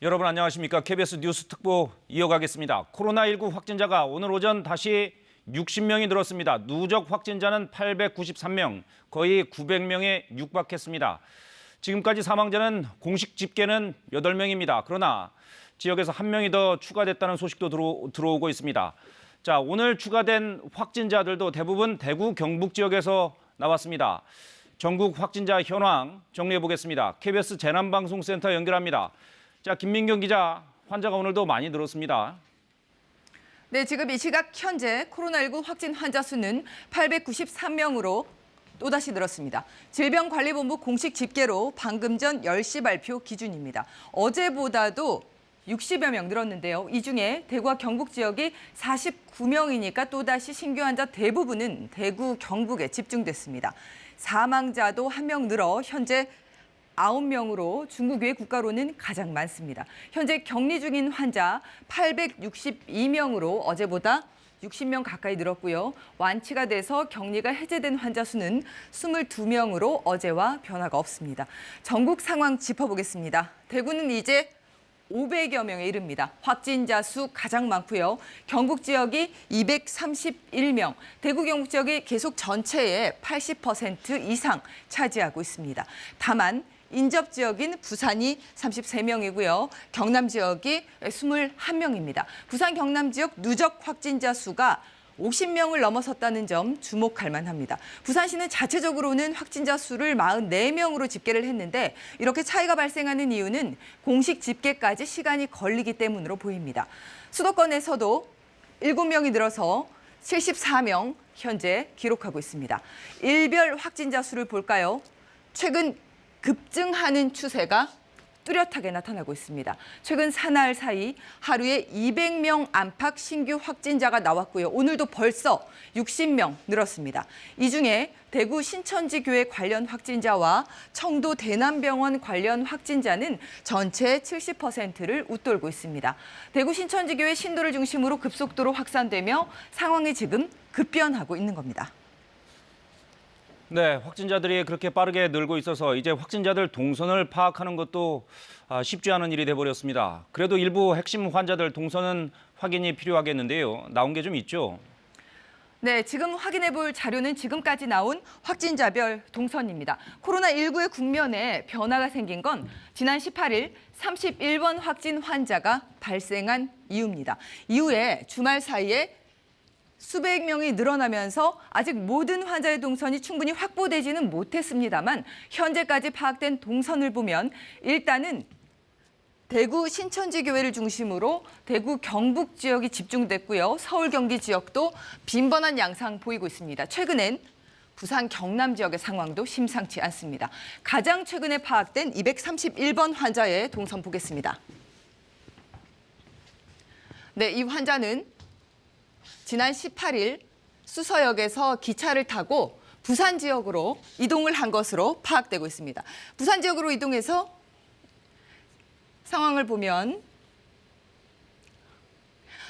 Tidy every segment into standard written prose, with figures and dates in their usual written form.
여러분 안녕하십니까? KBS 뉴스 특보 이어가겠습니다. 코로나19 확진자가 오늘 오전 다시 60명이 늘었습니다. 누적 확진자는 893명, 거의 900명에 육박했습니다. 지금까지 사망자는 공식 집계는 8명입니다. 그러나 지역에서 1명이 더 추가됐다는 소식도 들어오고 있습니다. 자, 오늘 추가된 확진자들도 대부분 대구 경북 지역에서 나왔습니다. 전국 확진자 현황 정리해 보겠습니다. KBS 재난방송센터 연결합니다. 자, 김민경 기자, 환자가 오늘도 많이 늘었습니다. 네, 지금 이 시각 현재 코로나19 확진 환자 수는 893명으로 또다시 늘었습니다. 질병관리본부 공식 집계로 방금 전 10시 발표 기준입니다. 어제보다도 60여 명 늘었는데요. 이 중에 대구와 경북 지역이 49명이니까 또다시 신규 환자 대부분은 대구, 경북에 집중됐습니다. 사망자도 1명 늘어 현재 9명으로 중국 외 국가로는 가장 많습니다. 현재 격리 중인 환자 862명으로 어제보다 60명 가까이 늘었고요. 완치가 돼서 격리가 해제된 환자 수는 22명으로 어제와 변화가 없습니다. 전국 상황 짚어보겠습니다. 대구는 이제 500여 명에 이릅니다. 확진자 수 가장 많고요. 경북 지역이 231명, 대구 경북 지역이 계속 전체의 80% 이상 차지하고 있습니다. 다만 인접 지역인 부산이 33명이고요. 경남 지역이 21명입니다. 부산 경남 지역 누적 확진자 수가 50명을 넘어섰다는 점 주목할 만합니다. 부산시는 자체적으로는 확진자 수를 44명으로 집계를 했는데 이렇게 차이가 발생하는 이유는 공식 집계까지 시간이 걸리기 때문으로 보입니다. 수도권에서도 7명이 늘어서 74명 현재 기록하고 있습니다. 일별 확진자 수를 볼까요? 최근 급증하는 추세가 뚜렷하게 나타나고 있습니다. 최근 사날 사이 하루에 200명 안팎 신규 확진자가 나왔고요. 오늘도 벌써 60명 늘었습니다. 이 중에 대구 신천지 교회 관련 확진자와 청도 대남병원 관련 확진자는 전체의 70%를 웃돌고 있습니다. 대구 신천지 교회 신도를 중심으로 급속도로 확산되며 상황이 지금 급변하고 있는 겁니다. 네, 확진자들이 그렇게 빠르게 늘고 있어서 이제 확진자들 동선을 파악하는 것도 쉽지 않은 일이 돼버렸습니다. 그래도 일부 핵심 환자들 동선은 확인이 필요하겠는데요. 나온 게 좀 있죠? 네, 지금 확인해 볼 자료는 지금까지 나온 확진자별 동선입니다. 코로나19의 국면에 변화가 생긴 건 지난 18일 31번 확진 환자가 발생한 이후입니다. 이후에 주말 사이에 수백 명이 늘어나면서 아직 모든 환자의 동선이 충분히 확보되지는 못했습니다만 현재까지 파악된 동선을 보면 일단은 대구 신천지 교회를 중심으로 대구 경북 지역이 집중됐고요. 서울 경기 지역도 빈번한 양상 보이고 있습니다. 최근엔 부산 경남 지역의 상황도 심상치 않습니다. 가장 최근에 파악된 231번 환자의 동선 보겠습니다. 네, 이 환자는 지난 18일 수서역에서 기차를 타고 부산 지역으로 이동을 한 것으로 파악되고 있습니다. 부산 지역으로 이동해서 상황을 보면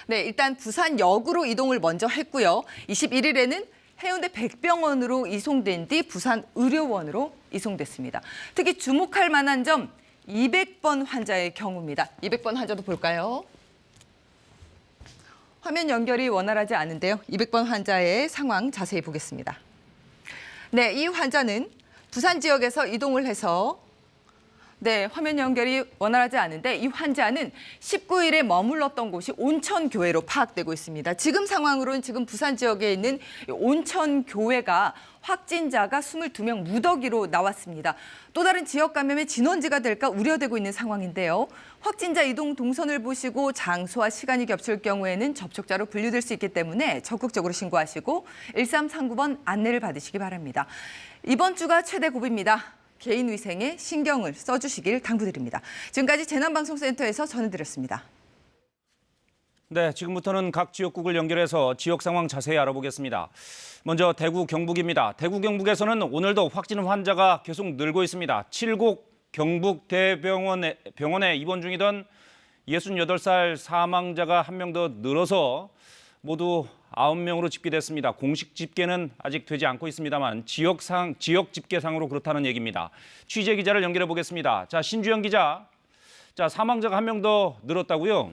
네, 일단 부산역으로 이동을 먼저 했고요. 21일에는 해운대 백병원으로 이송된 뒤 부산 의료원으로 이송됐습니다. 특히 주목할 만한 점 200번 환자의 경우입니다. 200번 환자도 볼까요? 화면 연결이 원활하지 않은데요. 200번 환자의 상황 자세히 보겠습니다. 네, 이 환자는 부산 지역에서 이동을 해서 화면 연결이 원활하지 않은데 이 환자는 19일에 머물렀던 곳이 온천교회로 파악되고 있습니다. 지금 상황으로는 지금 부산 지역에 있는 온천교회가 확진자가 22명 무더기로 나왔습니다. 또 다른 지역 감염의 진원지가 될까 우려되고 있는 상황인데요. 확진자 이동 동선을 보시고 장소와 시간이 겹칠 경우에는 접촉자로 분류될 수 있기 때문에 적극적으로 신고하시고 1339번 안내를 받으시기 바랍니다. 이번 주가 최대 고비입니다. 개인 위생에 신경을 써주시길 당부드립니다. 지금까지 재난방송센터에서 전해드렸습니다. 네, 지금부터는 각 지역국을 연결해서 지역 상황 자세히 알아보겠습니다. 먼저 대구 경북입니다. 대구 경북에서는 오늘도 확진 환자가 계속 늘고 있습니다. 칠곡 경북대병원에 입원 중이던 68살 사망자가 1명 더 늘어서 모두 9명으로 집계됐습니다. 공식 집계는 아직 되지 않고 있습니다만 지역 집계상으로 그렇다는 얘기입니다. 취재 기자를 연결해 보겠습니다. 자, 신주영 기자, 자, 사망자가 한 명 더 늘었다고요?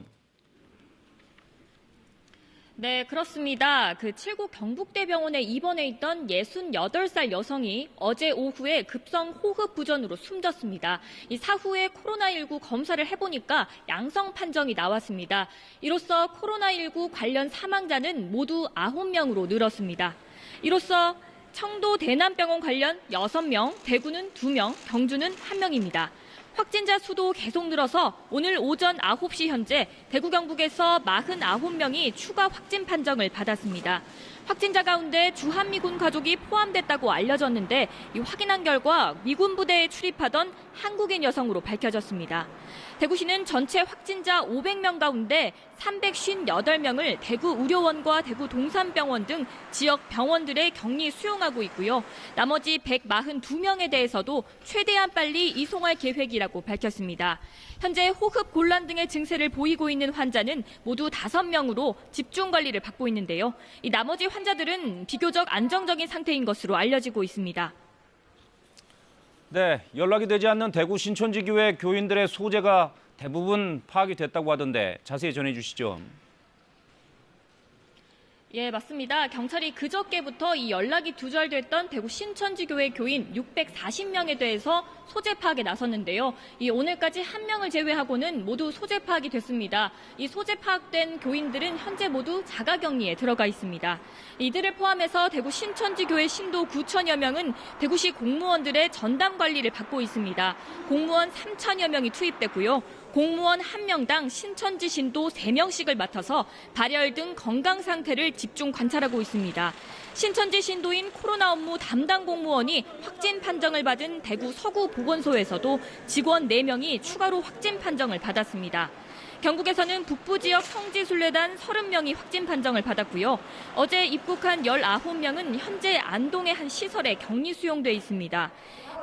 네, 그렇습니다. 그 칠곡 경북대병원에 입원해 있던 68살 여성이 어제 오후에 급성 호흡 부전으로 숨졌습니다. 이 사후에 코로나19 검사를 해보니까 양성 판정이 나왔습니다. 이로써 코로나19 관련 사망자는 모두 9명으로 늘었습니다. 이로써 청도 대남병원 관련 6명, 대구는 2명, 경주는 1명입니다. 확진자 수도 계속 늘어서 오늘 오전 9시 현재 대구 경북에서 49명이 추가 확진 판정을 받았습니다. 확진자 가운데 주한미군 가족이 포함됐다고 알려졌는데 이 확인한 결과 미군 부대에 출입하던 한국인 여성으로 밝혀졌습니다. 대구시는 전체 확진자 500명 가운데 358명을 대구 의료원과 대구 동산병원 등 지역 병원들에 격리 수용하고 있고요. 나머지 142명에 대해서도 최대한 빨리 이송할 계획이라고 밝혔습니다. 현재 호흡 곤란 등의 증세를 보이고 있는 환자는 모두 5명으로 집중 관리를 받고 있는데요. 이 나머지 환자들은 비교적 안정적인 상태인 것으로 알려지고 있습니다. 네, 연락이 되지 않는 대구 신천지교회 교인들의 소재가 대부분 파악이 됐다고 하던데 자세히 전해 주시죠. 예, 맞습니다. 경찰이 그저께부터 이 연락이 두절됐던 대구 신천지교회 교인 640명에 대해서 소재 파악에 나섰는데요. 이 오늘까지 1명을 제외하고는 모두 소재 파악이 됐습니다. 이 소재 파악된 교인들은 현재 모두 자가격리에 들어가 있습니다. 이들을 포함해서 대구 신천지교회 신도 9천여 명은 대구시 공무원들의 전담 관리를 받고 있습니다. 공무원 3천여 명이 투입됐고요. 공무원 1명당 신천지 신도 3명씩을 맡아서 발열 등 건강 상태를 집중 관찰하고 있습니다. 신천지 신도인 코로나 업무 담당 공무원이 확진 판정을 받은 대구 서구 보건소에서도 직원 4명이 추가로 확진 판정을 받았습니다. 경북에서는 북부 지역 성지순례단 30명이 확진 판정을 받았고요. 어제 입국한 19명은 현재 안동의 한 시설에 격리 수용돼 있습니다.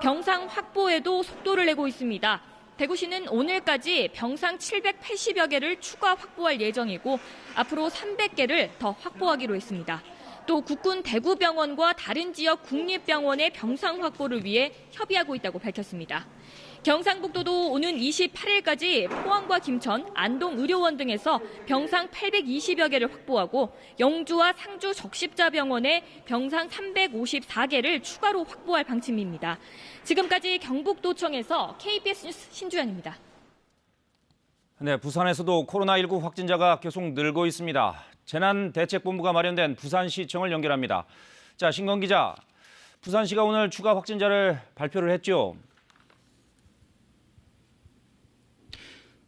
병상 확보에도 속도를 내고 있습니다. 대구시는 오늘까지 병상 780여 개를 추가 확보할 예정이고 앞으로 300개를 더 확보하기로 했습니다. 또 국군 대구병원과 다른 지역 국립병원의 병상 확보를 위해 협의하고 있다고 밝혔습니다. 경상북도도 오는 28일까지 포항과 김천, 안동 의료원 등에서 병상 820여 개를 확보하고 영주와 상주 적십자병원에 병상 354개를 추가로 확보할 방침입니다. 지금까지 경북도청에서 KBS 뉴스 신주연입니다. 네, 부산에서도 코로나19 확진자가 계속 늘고 있습니다. 재난대책본부가 마련된 부산시청을 연결합니다. 자, 신건 기자, 부산시가 오늘 추가 확진자를 발표를 했죠.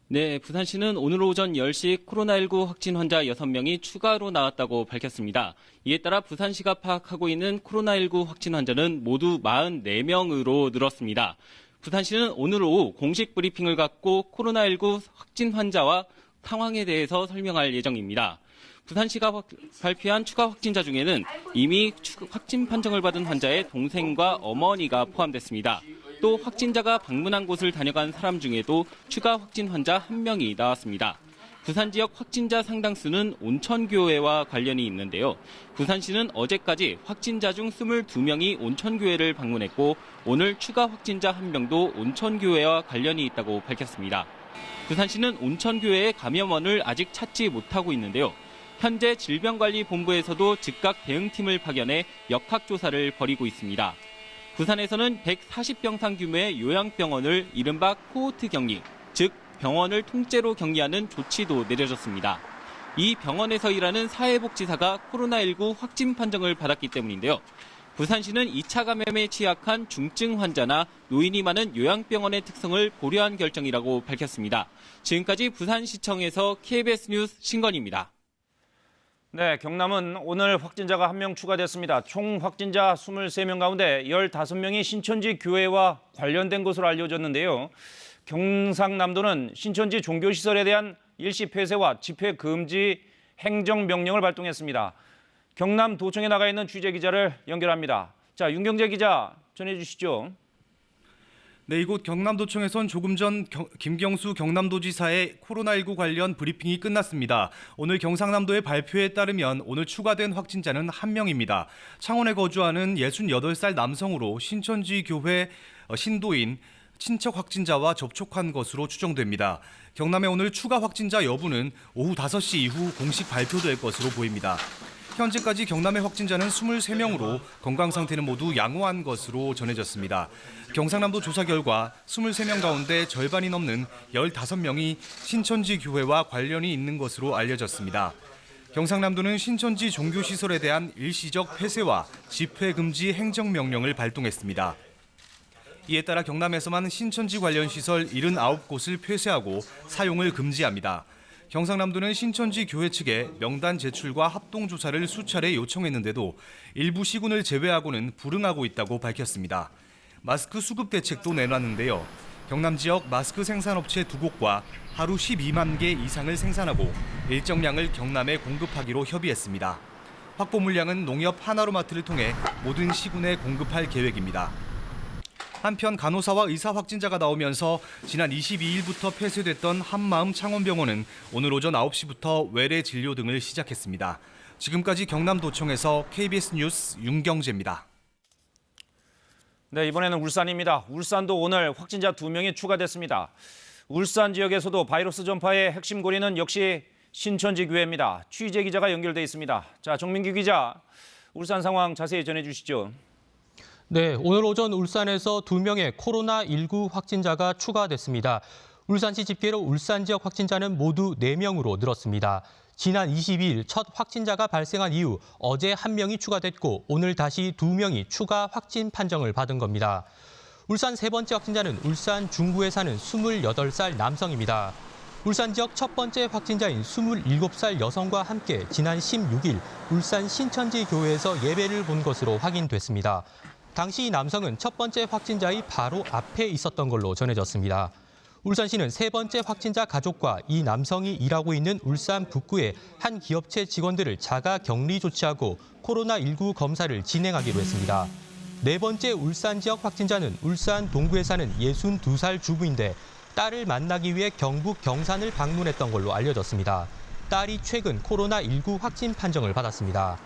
네, 부산시는 오늘 오전 10시 코로나19 확진 환자 6명이 추가로 나왔다고 밝혔습니다. 이에 따라 부산시가 파악하고 있는 코로나19 확진 환자는 모두 44명으로 늘었습니다. 부산시는 오늘 오후 공식 브리핑을 갖고 코로나19 확진 환자와 상황에 대해서 설명할 예정입니다. 부산시가 발표한 추가 확진자 중에는 이미 확진 판정을 받은 환자의 동생과 어머니가 포함됐습니다. 또 확진자가 방문한 곳을 다녀간 사람 중에도 추가 확진 환자 1명이 나왔습니다. 부산 지역 확진자 상당수는 온천교회와 관련이 있는데요. 부산시는 어제까지 확진자 중 22명이 온천교회를 방문했고 오늘 추가 확진자 1명도 온천교회와 관련이 있다고 밝혔습니다. 부산시는 온천교회의 감염원을 아직 찾지 못하고 있는데요. 현재 질병관리본부에서도 즉각 대응팀을 파견해 역학조사를 벌이고 있습니다. 부산에서는 140병상 규모의 요양병원을 이른바 코호트 격리, 즉 병원을 통째로 격리하는 조치도 내려졌습니다. 이 병원에서 일하는 사회복지사가 코로나19 확진 판정을 받았기 때문인데요. 부산시는 2차 감염에 취약한 중증 환자나 노인이 많은 요양병원의 특성을 고려한 결정이라고 밝혔습니다. 지금까지 부산시청에서 KBS 뉴스 신건입니다. 네, 경남은 오늘 확진자가 1명 추가됐습니다. 총 확진자 23명 가운데 15명이 신천지 교회와 관련된 것으로 알려졌는데요. 경상남도는 신천지 종교시설에 대한 일시 폐쇄와 집회 금지 행정명령을 발동했습니다. 경남도청에 나가 있는 취재기자를 연결합니다. 자, 윤경재 기자 전해주시죠. 네, 이곳 경남도청에선 조금 전 김경수 경남도지사의 코로나19 관련 브리핑이 끝났습니다. 오늘 경상남도의 발표에 따르면 오늘 추가된 확진자는 1명입니다. 창원에 거주하는 68살 남성으로 신천지 교회 신도인 친척 확진자와 접촉한 것으로 추정됩니다. 경남의 오늘 추가 확진자 여부는 오후 5시 이후 공식 발표될 것으로 보입니다. 현재까지 경남의 확진자는 23명으로 건강 상태는 모두 양호한 것으로 전해졌습니다. 경상남도 조사 결과 23명 가운데 절반이 넘는 15명이 신천지 교회와 관련이 있는 것으로 알려졌습니다. 경상남도는 신천지 종교시설에 대한 일시적 폐쇄와 집회 금지 행정명령을 발동했습니다. 이에 따라 경남에서만 신천지 관련 시설 79곳을 폐쇄하고 사용을 금지합니다. 경상남도는 신천지 교회 측에 명단 제출과 합동조사를 수차례 요청했는데도 일부 시군을 제외하고는 불응하고 있다고 밝혔습니다. 마스크 수급 대책도 내놨는데요. 경남 지역 마스크 생산업체 2곳과 하루 12만 개 이상을 생산하고 일정량을 경남에 공급하기로 협의했습니다. 확보 물량은 농협 하나로마트를 통해 모든 시군에 공급할 계획입니다. 한편 간호사와 의사 확진자가 나오면서 지난 22일부터 폐쇄됐던 한마음 창원병원은 오늘 오전 9시부터 외래 진료 등을 시작했습니다. 지금까지 경남도청에서 KBS 뉴스 윤경재입니다. 네, 이번에는 울산입니다. 울산도 오늘 확진자 2명이 추가됐습니다. 울산 지역에서도 바이러스 전파의 핵심 고리는 역시 신천지 교회입니다. 취재 기자가 연결돼 있습니다. 자, 정민규 기자, 울산 상황 자세히 전해주시죠. 네, 오늘 오전 울산에서 2명의 코로나19 확진자가 추가됐습니다. 울산시 집계로 울산 지역 확진자는 모두 4명으로 늘었습니다. 지난 22일 첫 확진자가 발생한 이후 어제 1명이 추가됐고 오늘 다시 2명이 추가 확진 판정을 받은 겁니다. 울산 세 번째 확진자는 울산 중구에 사는 28살 남성입니다. 울산 지역 첫 번째 확진자인 27살 여성과 함께 지난 16일 울산 신천지 교회에서 예배를 본 것으로 확인됐습니다. 당시 이 남성은 첫 번째 확진자의 바로 앞에 있었던 걸로 전해졌습니다. 울산시는 세 번째 확진자 가족과 이 남성이 일하고 있는 울산 북구의 한 기업체 직원들을 자가 격리 조치하고 코로나19 검사를 진행하기로 했습니다. 네 번째 울산 지역 확진자는 울산 동구에 사는 62살 주부인데 딸을 만나기 위해 경북 경산을 방문했던 걸로 알려졌습니다. 딸이 최근 코로나19 확진 판정을 받았습니다.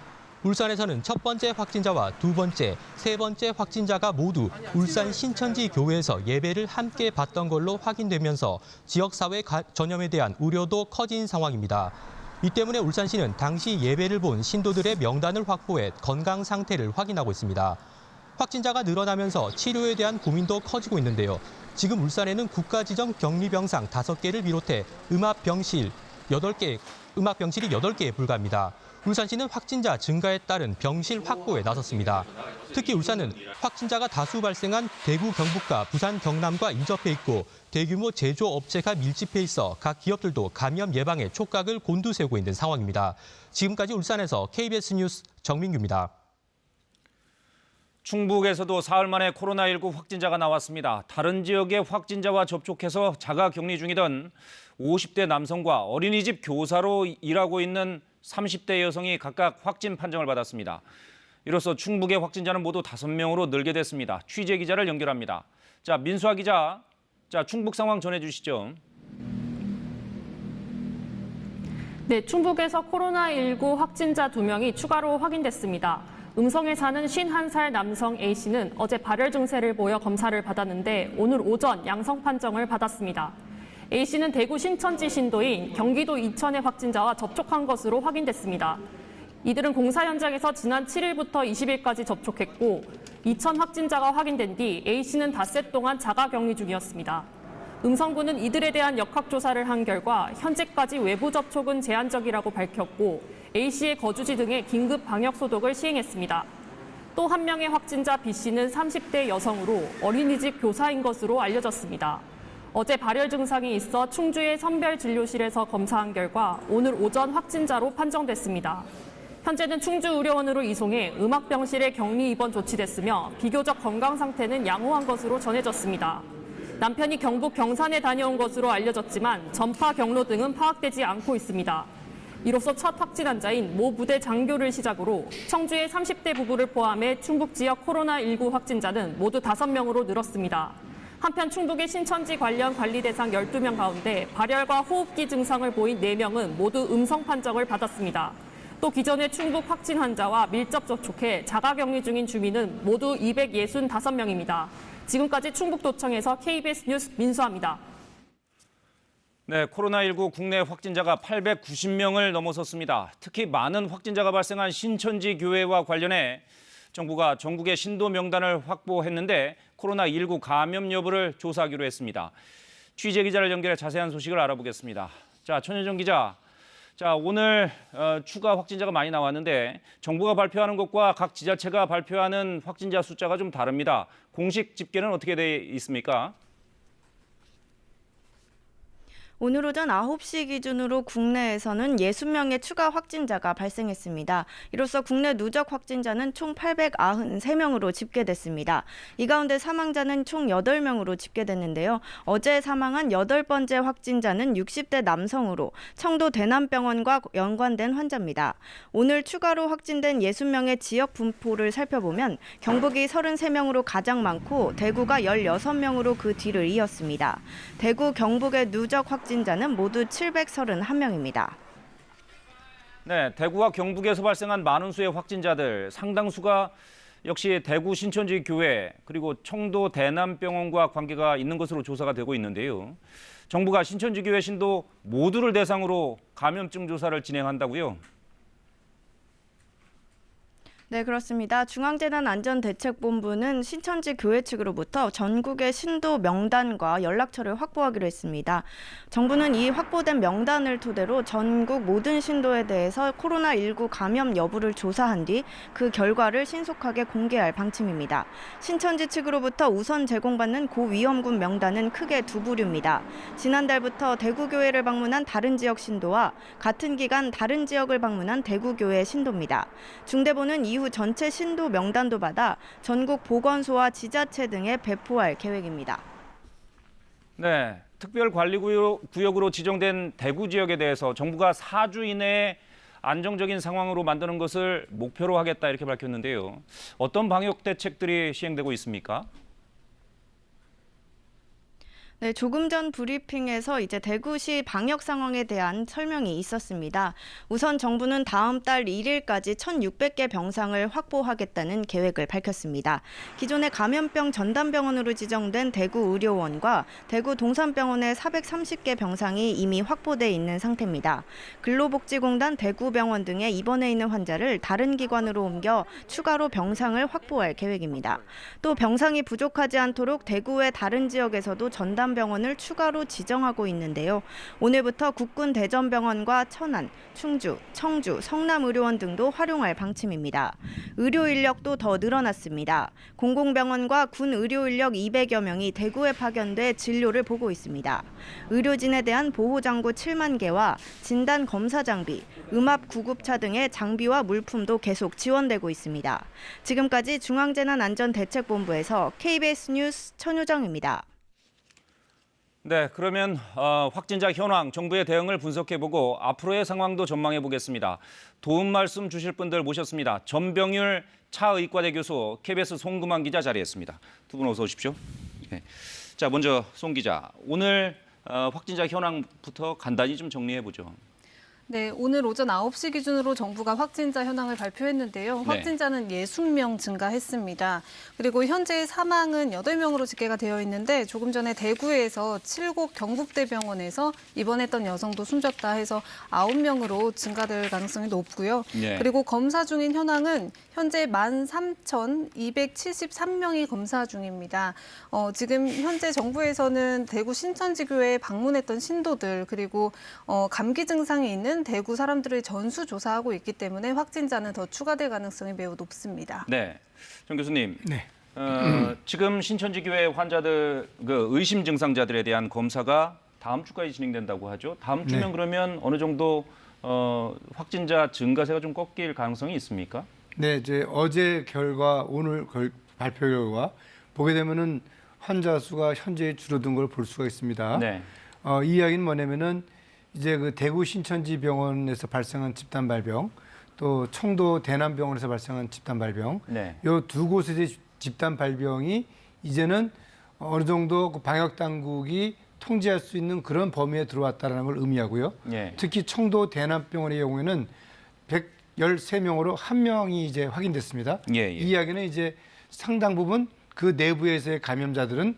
울산에서는 첫 번째 확진자와 두 번째, 세 번째 확진자가 모두 울산 신천지 교회에서 예배를 함께 받던 걸로 확인되면서 지역사회 전염에 대한 우려도 커진 상황입니다. 이 때문에 울산시는 당시 예배를 본 신도들의 명단을 확보해 건강 상태를 확인하고 있습니다. 확진자가 늘어나면서 치료에 대한 고민도 커지고 있는데요. 지금 울산에는 국가지정 격리병상 5개를 비롯해 음압병실이 8개에 불과합니다. 울산시는 확진자 증가에 따른 병실 확보에 나섰습니다. 특히 울산은 확진자가 다수 발생한 대구 경북과 부산 경남과 인접해 있고 대규모 제조업체가 밀집해 있어 각 기업들도 감염 예방에 촉각을 곤두세우고 있는 상황입니다. 지금까지 울산에서 KBS 뉴스 정민규입니다. 충북에서도 사흘 만에 코로나19 확진자가 나왔습니다. 다른 지역의 확진자와 접촉해서 자가 격리 중이던 50대 남성과 어린이집 교사로 일하고 있는 30대 여성이 각각 확진 판정을 받았습니다. 이로써 충북의 확진자는 모두 5명으로 늘게 됐습니다. 취재 기자를 연결합니다. 자, 민수아 기자, 충북 상황 전해주시죠. 네, 충북에서 코로나19 확진자 2명이 추가로 확인됐습니다. 음성에 사는 51살 남성 A씨는 어제 발열 증세를 보여 검사를 받았는데 오늘 오전 양성 판정을 받았습니다. A씨는 대구 신천지 신도인 경기도 이천의 확진자와 접촉한 것으로 확인됐습니다. 이들은 공사 현장에서 지난 7일부터 20일까지 접촉했고 이천 확진자가 확인된 뒤 A씨는 닷새 동안 자가 격리 중이었습니다. 음성군은 이들에 대한 역학조사를 한 결과 현재까지 외부 접촉은 제한적이라고 밝혔고 A씨의 거주지 등에 긴급 방역 소독을 시행했습니다. 또 한 명의 확진자 B씨는 30대 여성으로 어린이집 교사인 것으로 알려졌습니다. 어제 발열 증상이 있어 충주의 선별진료실에서 검사한 결과 오늘 오전 확진자로 판정됐습니다. 현재는 충주의료원으로 이송해 음압병실에 격리 입원 조치됐으며 비교적 건강 상태는 양호한 것으로 전해졌습니다. 남편이 경북 경산에 다녀온 것으로 알려졌지만 전파 경로 등은 파악되지 않고 있습니다. 이로써 첫 확진 환자인 모 부대 장교를 시작으로 청주의 30대 부부를 포함해 충북 지역 코로나19 확진자는 모두 5명으로 늘었습니다. 한편 충북의 신천지 관련 관리 대상 12명 가운데 발열과 호흡기 증상을 보인 4명은 모두 음성 판정을 받았습니다. 또 기존의 충북 확진 환자와 밀접 접촉해 자가 격리 중인 주민은 모두 265명입니다. 지금까지 충북도청에서 KBS 뉴스 민수아입니다. 네, 코로나19 국내 확진자가 890명을 넘어섰습니다. 특히 많은 확진자가 발생한 신천지 교회와 관련해 정부가 전국의 신도 명단을 확보했는데 코로나19 감염 여부를 조사하기로 했습니다. 취재 기자를 연결해 자세한 소식을 알아보겠습니다. 자, 천현정 기자. 자, 오늘 추가 확진자가 많이 나왔는데 정부가 발표하는 것과 각 지자체가 발표하는 확진자 숫자가 좀 다릅니다. 공식 집계는 어떻게 돼 있습니까? 오늘 오전 9시 기준으로 국내에서는 60명의 추가 확진자가 발생했습니다. 이로써 국내 누적 확진자는 총 893명으로 집계됐습니다. 이 가운데 사망자는 총 8명으로 집계됐는데요. 어제 사망한 8번째 확진자는 60대 남성으로 청도 대남병원과 연관된 환자입니다. 오늘 추가로 확진된 60명의 지역 분포를 살펴보면 경북이 33명으로 가장 많고 대구가 16명으로 그 뒤를 이었습니다. 대구, 경북의 누적 확진자는 모두 731명입니다. 네, 대구와 경북에서 발생한 많은 수의 확진자들 상당수가 역시 대구 신천지 교회 그리고 청도 대남병원과 관계가 있는 것으로 조사가 되고 있는데요. 정부가 신천지 교회 신도 모두를 대상으로 감염증 조사를 진행한다고요? 네, 그렇습니다. 중앙재난안전대책본부는 신천지 교회 측으로부터 전국의 신도 명단과 연락처를 확보하기로 했습니다. 정부는 이 확보된 명단을 토대로 전국 모든 신도에 대해서 코로나19 감염 여부를 조사한 뒤 그 결과를 신속하게 공개할 방침입니다. 신천지 측으로부터 우선 제공받는 고위험군 명단은 크게 두 부류입니다. 지난달부터 대구교회를 방문한 다른 지역 신도와 같은 기간 다른 지역을 방문한 대구교회 신도입니다. 중대본은 이후 전체 신도 명단도 받아 전국 보건소와 지자체 등에 배포할 계획입니다. 네, 특별관리구역으로 지정된 대구 지역에 대해서 정부가 4주 이내에 안정적인 상황으로 만드는 것을 목표로 하겠다 이렇게 밝혔는데요. 어떤 방역 대책들이 시행되고 있습니까? 네, 조금 전 브리핑에서 이제 대구시 방역 상황에 대한 설명이 있었습니다. 우선 정부는 다음 달 1일까지 1,600개 병상을 확보하겠다는 계획을 밝혔습니다. 기존의 감염병 전담병원으로 지정된 대구 의료원과 대구 동산병원의 430개 병상이 이미 확보돼 있는 상태입니다. 근로복지공단 대구병원 등에 입원해 있는 환자를 다른 기관으로 옮겨 추가로 병상을 확보할 계획입니다. 또 병상이 부족하지 않도록 대구의 다른 지역에서도 전담 병원을 추가로 지정하고 있는데요. 오늘부터 국군 대전병원과 천안, 충주, 청주, 성남의료원 등도 활용할 방침입니다. 의료 인력도 더 늘어났습니다. 공공병원과 군 의료 인력 200여 명이 대구에 파견돼 진료를 보고 있습니다. 의료진에 대한 보호장구 7만 개와 진단 검사 장비, 음압 구급차 등의 장비와 물품도 계속 지원되고 있습니다. 지금까지 중앙재난안전대책본부에서 KBS 뉴스 천효정입니다. 네, 그러면 확진자 현황, 정부의 대응을 분석해보고 앞으로의 상황도 전망해보겠습니다. 도움 말씀 주실 분들 모셨습니다. 전병율 차의과대 교수, KBS 송금환 기자 자리했습니다. 두 분 어서 오십시오. 네. 자, 먼저 송 기자, 오늘 확진자 현황부터 간단히 좀 정리해보죠. 네, 오늘 오전 9시 기준으로 정부가 확진자 현황을 발표했는데요. 확진자는 60명 증가했습니다. 그리고 현재 사망은 8명으로 집계가 되어 있는데 조금 전에 대구에서 칠곡 경북대병원에서 입원했던 여성도 숨졌다 해서 9명으로 증가될 가능성이 높고요. 네. 그리고 검사 중인 현황은 현재 13,273명이 검사 중입니다. 지금 현재 정부에서는 대구 신천지교회에 방문했던 신도들 그리고 감기 증상이 있는 대구 사람들을 전수조사하고 있기 때문에 확진자는 더 추가될 가능성이 매우 높습니다. 네, 정 교수님. 네. 지금 신천지교회 환자들, 의심 증상자들에 대한 검사가 다음 주까지 진행된다고 하죠. 다음 주면 네. 그러면 어느 정도 확진자 증가세가 좀 꺾일 가능성이 있습니까? 네, 이제 어제 결과, 오늘 발표 결과 보게 되면은 환자 수가 현재 줄어든 걸 볼 수가 있습니다. 네. 이 이야기는 뭐냐면은 이제 그 대구 신천지병원에서 발생한 집단 발병, 또 청도 대남병원에서 발생한 집단 발병, 네. 이 두 곳의 집단 발병이 이제는 어느 정도 그 방역 당국이 통제할 수 있는 그런 범위에 들어왔다는 걸 의미하고요. 예. 특히 청도 대남병원의 경우에는 113명으로 1명이 이제 확인됐습니다. 예, 예. 이 이야기는 이제 상당 부분 그 내부에서의 감염자들은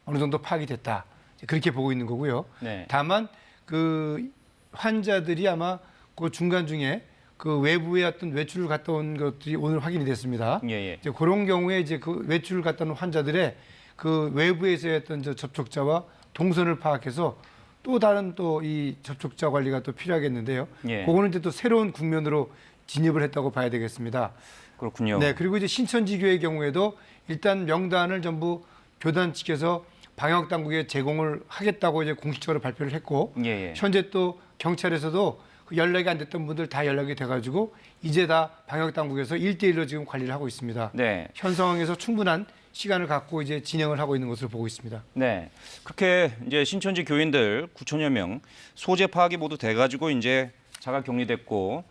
어느 정도 파악이 됐다. 그렇게 보고 있는 거고요. 네. 다만 그 환자들이 아마 그 중간 중에 그 외부의 어떤 외출을 갔다 온 것들이 오늘 확인이 됐습니다. 예. 이제 그런 경우에 이제 그 외출을 갔다 온 환자들의 그 외부에서의 어떤 저 접촉자와 동선을 파악해서 또 다른 또 이 접촉자 관리가 또 필요하겠는데요. 예. 그거는 이제 또 새로운 국면으로 진입을 했다고 봐야 되겠습니다. 그렇군요. 네, 그리고 이제 신천지교의 경우에도 일단 명단을 전부 교단 측에서 방역 당국에 제공을 하겠다고 이제 공식적으로 발표를 했고, 예. 현재 또 경찰에서도 그 연락이 안 됐던 분들 다 연락이 돼가지고 이제 다 방역 당국에서 1대1로 지금 관리를 하고 있습니다. 네. 현 상황에서 충분한 시간을 갖고 이제 진행을 하고 있는 것으로 보고 있습니다. 네. 그렇게 이제 신천지 교인들 9천여 명 소재 파악이 모두 돼가지고 이제 자가 격리됐고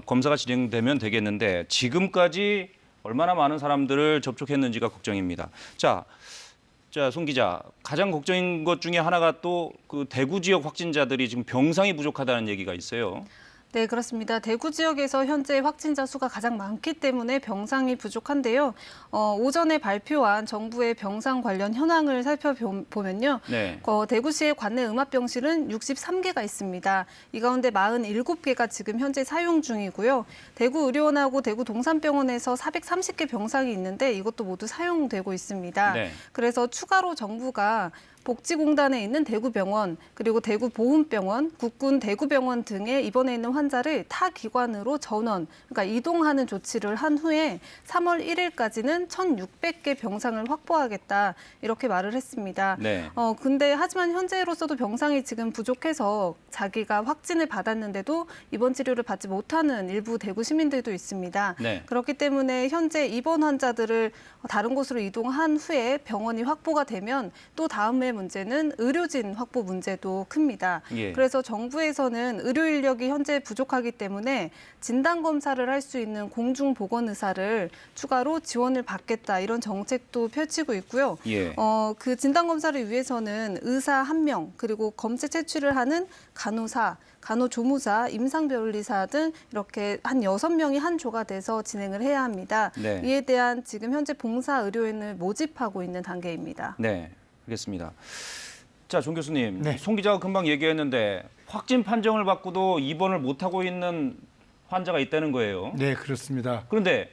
검사가 진행되면 되겠는데 지금까지 얼마나 많은 사람들을 접촉했는지가 걱정입니다. 자, 송 기자, 가장 걱정인 것 중에 하나가 또 그 대구 지역 확진자들이 지금 병상이 부족하다는 얘기가 있어요. 네, 그렇습니다. 대구 지역에서 현재 확진자 수가 가장 많기 때문에 병상이 부족한데요. 오전에 발표한 정부의 병상 관련 현황을 살펴보면요. 네. 대구시의 관내 음압병실은 63개가 있습니다. 이 가운데 47개가 지금 현재 사용 중이고요. 대구의료원하고 대구 동산병원에서 430개 병상이 있는데 이것도 모두 사용되고 있습니다. 네. 그래서 추가로 정부가 복지공단에 있는 대구병원, 그리고 대구보훈병원, 국군 대구병원 등에 입원해 있는 환자를 타 기관으로 전원, 그러니까 이동하는 조치를 한 후에 3월 1일까지는 1,600개 병상을 확보하겠다 이렇게 말을 했습니다. 네. 근데 하지만 현재로서도 병상이 지금 부족해서 자기가 확진을 받았는데도 입원 치료를 받지 못하는 일부 대구 시민들도 있습니다. 네. 그렇기 때문에 현재 입원 환자들을 다른 곳으로 이동한 후에 병원이 확보가 되면 또 다음에 문제는 의료진 확보 문제도 큽니다. 예. 그래서 정부에서는 의료 인력이 현재 부족하기 때문에 진단 검사를 할 수 있는 공중보건의사를 추가로 지원을 받겠다 이런 정책도 펼치고 있고요. 예. 그 진단 검사를 위해서는 의사 1명 그리고 검체 채취를 하는 간호사, 간호조무사, 임상변리사 등 이렇게 한 6명이 한 조가 돼서 진행을 해야 합니다. 네. 이에 대한 지금 현재 봉사 의료인을 모집하고 있는 단계입니다. 네. 알겠습니다. 자, 종 교수님, 네. 송 기자가 금방 얘기했는데 확진 판정을 받고도 입원을 못하고 있는 환자가 있다는 거예요. 네, 그렇습니다. 그런데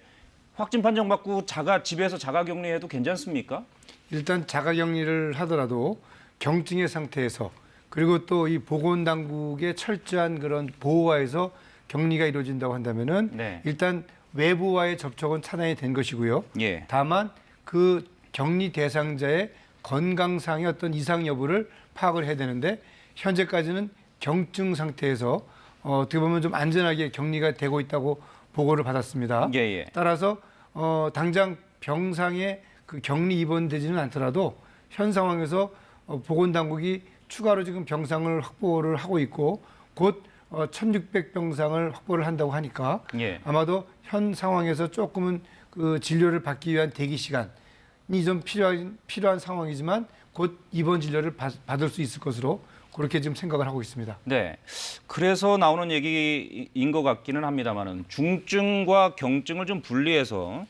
확진 판정 받고 집에서 자가 격리해도 괜찮습니까? 일단 자가격리를 하더라도 경증의 상태에서 그리고 또 이 보건당국의 철저한 그런 보호하에서 격리가 이루어진다고 한다면은 네. 일단 외부와의 접촉은 차단이 된 것이고요. 예. 다만 그 격리 대상자의 건강상의 어떤 이상 여부를 파악을 해야 되는데 현재까지는 경증 상태에서 어떻게 보면 좀 안전하게 격리가 되고 있다고 보고를 받았습니다. 예. 따라서 당장 병상에 그 격리 입원되지는 않더라도 현 상황에서 보건당국이 추가로 지금 병상을 확보를 하고 있고 곧 1,600병상을 확보를 한다고 하니까 예. 아마도 현 상황에서 조금은 그 진료를 받기 위한 대기 시간이 좀 필요한 상황이지만 곧 입원 진료를 받을 수 있을 것으로 그렇게 지금 생각을 하고 있습니다. 네. 그래서 나오는 얘기인 것 같기는 합니다만은 중증과 경증을 좀 분리해서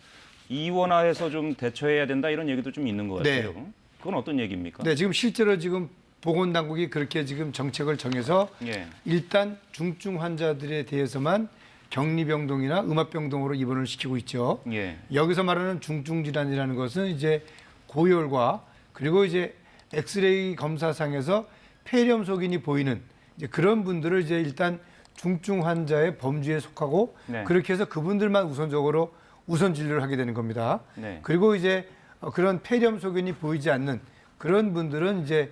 이원화해서 좀 대처해야 된다 이런 얘기도 좀 있는 것 같아요. 네. 그건 어떤 얘기입니까? 네, 지금 실제로 지금 보건당국이 그렇게 지금 정책을 정해서 예. 일단 중증 환자들에 대해서만 격리병동이나 음압병동으로 입원을 시키고 있죠. 예. 여기서 말하는 중증 질환이라는 것은 이제 고열과 그리고 이제 엑스레이 검사상에서 폐렴 소견이 보이는 이제 그런 분들을 이제 일단 중증 환자의 범주에 속하고 네. 그렇게 해서 그분들만 우선적으로 우선 진료를 하게 되는 겁니다. 네. 그리고 이제 그런 폐렴 소견이 보이지 않는 그런 분들은 이제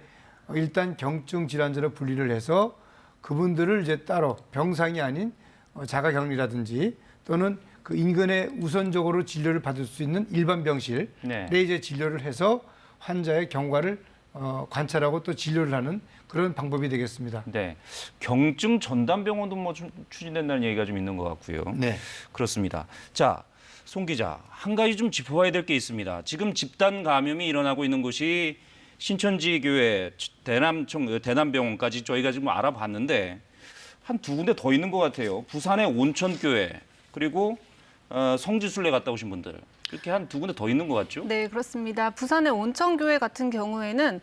일단 경증 질환자로 분리를 해서 그분들을 이제 따로 병상이 아닌 자가 격리라든지 또는 그 인근에 우선적으로 진료를 받을 수 있는 일반 병실에 네. 이제 진료를 해서 환자의 경과를 관찰하고 또 진료를 하는 그런 방법이 되겠습니다. 네. 경증 전담병원도 뭐 추진된다는 얘기가 좀 있는 것 같고요. 네. 그렇습니다. 자, 송 기자, 한 가지 좀 짚어봐야 될 게 있습니다. 지금 집단 감염이 일어나고 있는 곳이 신천지교회, 대남병원까지 저희가 지금 알아봤는데 한 두 군데 더 있는 것 같아요. 부산의 온천교회 그리고 성지순례 갔다 오신 분들. 이렇게 한 두 군데 더 있는 것 같죠? 네, 그렇습니다. 부산의 온천교회 같은 경우에는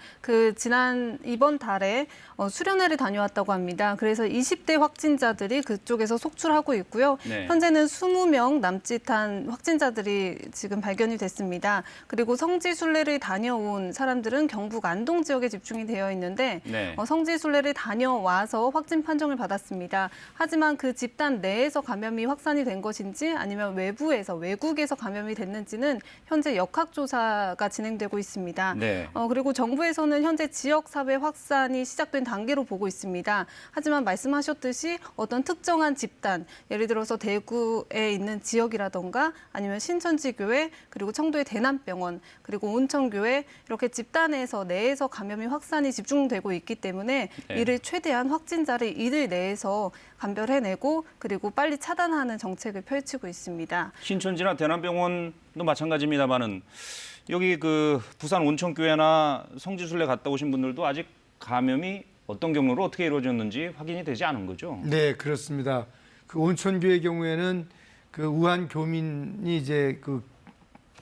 이번 달에 수련회를 다녀왔다고 합니다. 그래서 20대 확진자들이 그쪽에서 속출하고 있고요. 네. 현재는 20명 남짓한 확진자들이 지금 발견이 됐습니다. 그리고 성지순례를 다녀온 사람들은 경북 안동 지역에 집중이 되어 있는데 네. 성지순례를 다녀와서 확진 판정을 받았습니다. 하지만 그 집단 내에서 감염이 확산이 된 것인지 아니면 외국에서 감염이 됐는지는 현재 역학조사가 진행되고 있습니다. 네. 그리고 정부에서는 현재 지역사회 확산이 시작된 단계로 보고 있습니다. 하지만 말씀하셨듯이 어떤 특정한 집단, 예를 들어서 대구에 있는 지역이라던가 아니면 신천지교회, 그리고 청도의 대남병원, 그리고 온천교회 이렇게 집단에서 내에서 감염이 확산이 집중되고 있기 때문에 네. 이를 최대한 확진자를 이들 내에서 감별해내고 그리고 빨리 차단하는 정책을 펼치고 있습니다. 신천지나 대남병원도 마찬가지입니다만은 여기 그 부산 온천교회나 성지순례 갔다 오신 분들도 아직 감염이 어떤 경로로 어떻게 이루어졌는지 확인이 되지 않은 거죠? 네, 그렇습니다. 그 온천교의 경우에는 그 우한 교민이 이제 그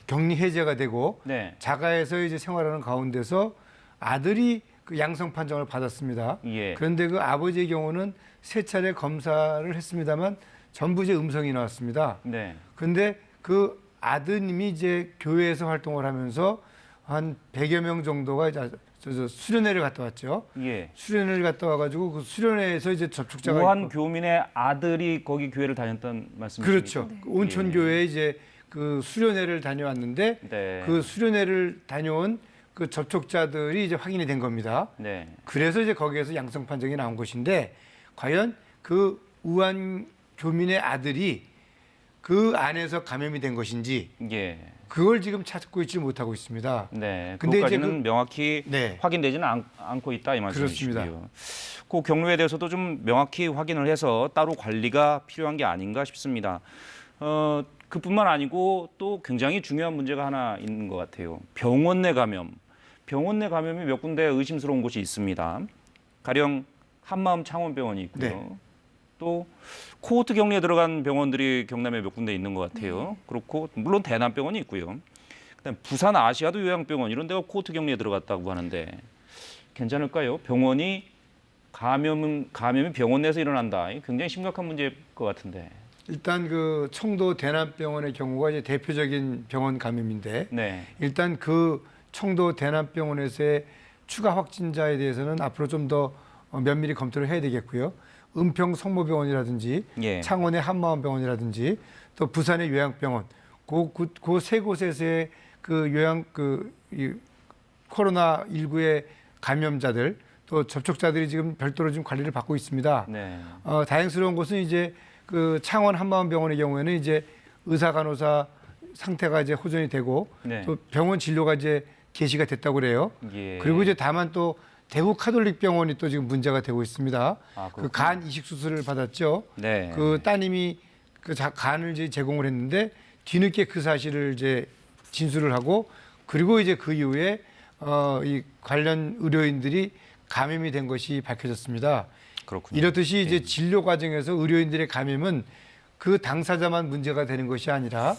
격리 해제가 되고 네. 자가에서 이제 생활하는 가운데서 아들이 그 양성 판정을 받았습니다. 예. 그런데 그 아버지의 경우는 3차례 검사를 했습니다만 전부 이제 음성이 나왔습니다. 네. 그런데 그 아드님이 이제 교회에서 활동을 하면서 한 100여 명 정도가 이제 수련회를 갔다 왔죠. 예. 수련회를 갔다 와가지고 그 수련회에서 이제 접촉자가 우한 있고. 교민의 아들이 거기 교회를 다녔던 말씀이십니까? 그렇죠. 그 온천교회에 이제 그 수련회를 다녀왔는데 네. 그 수련회를 다녀온 그 접촉자들이 이제 확인이 된 겁니다. 네. 그래서 이제 거기에서 양성 판정이 나온 것인데 과연 그 우한 교민의 아들이 그 안에서 감염이 된 것인지 예. 그걸 지금 찾고 있지 못하고 있습니다. 네. 근데 이제 그것까지는 명확히 네. 확인되지는 않고 있다 이 그렇습니다. 말씀이시고요. 그 경로에 대해서도 좀 명확히 확인을 해서 따로 관리가 필요한 게 아닌가 싶습니다. 그뿐만 아니고 또 굉장히 중요한 문제가 하나 있는 것 같아요. 병원 내 감염. 병원 내 감염이 몇 군데 의심스러운 곳이 있습니다. 가령 한마음 창원병원이 있고요. 네. 또 코호트 격리에 들어간 병원들이 경남에 몇 군데 있는 것 같아요. 그렇고 물론 대남병원이 있고요. 그다음 부산 아시아도 요양병원 이런 데가 코호트 격리에 들어갔다고 하는데 괜찮을까요? 병원이 감염이 병원 내에서 일어난다. 굉장히 심각한 문제일 것 같은데. 일단 그 청도 대남병원의 경우가 이제 대표적인 병원 감염인데 네. 일단 그 청도 대남병원에서의 추가 확진자에 대해서는 앞으로 좀 더 면밀히 검토를 해야 되겠고요. 은평 성모병원이라든지 예. 창원의 한마음병원이라든지 또 부산의 요양병원 그 세 곳에서의 그 이 코로나 19의 감염자들 또 접촉자들이 지금 별도로 지금 관리를 받고 있습니다. 네. 다행스러운 것은 이제 그 창원 한마음병원의 경우에는 이제 의사 간호사 상태가 이제 호전이 되고 네. 또 병원 진료가 이제 개시가 됐다고 그래요. 예. 그리고 이제 다만 또 대구 카톨릭 병원이 또 지금 문제가 되고 있습니다. 아, 그 간 이식 수술을 받았죠. 네. 그 따님이 그 간을 이제 제공을 했는데 뒤늦게 그 사실을 이제 진술을 하고 그리고 이제 그 이후에 이 관련 의료인들이 감염이 된 것이 밝혀졌습니다. 그렇군요. 이렇듯이 이제 진료 과정에서 의료인들의 감염은 그 당사자만 문제가 되는 것이 아니라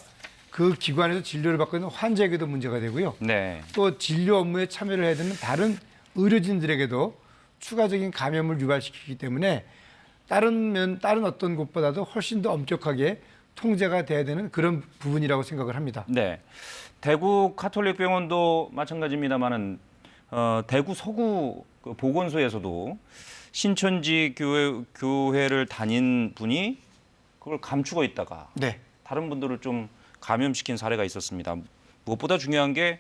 그 기관에서 진료를 받고 있는 환자에게도 문제가 되고요. 네. 또 진료 업무에 참여를 해야 되는 다른 의료진들에게도 추가적인 감염을 유발시키기 때문에 다른 어떤 곳보다도 훨씬 더 엄격하게 통제가 돼야 되는 그런 부분이라고 생각을 합니다. 네. 대구 카톨릭 병원도 마찬가지입니다만은 대구 서구 그 보건소에서도 신천지 교회를 다닌 분이 그걸 감추고 있다가 네. 다른 분들을 좀 감염시킨 사례가 있었습니다. 무엇보다 중요한 게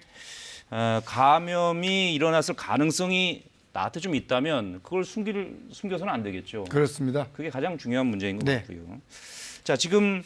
감염이 일어났을 가능성이 나한테 좀 있다면 그걸 숨겨서는 안 되겠죠. 그렇습니다. 그게 가장 중요한 문제인 것 네. 같고요. 자, 지금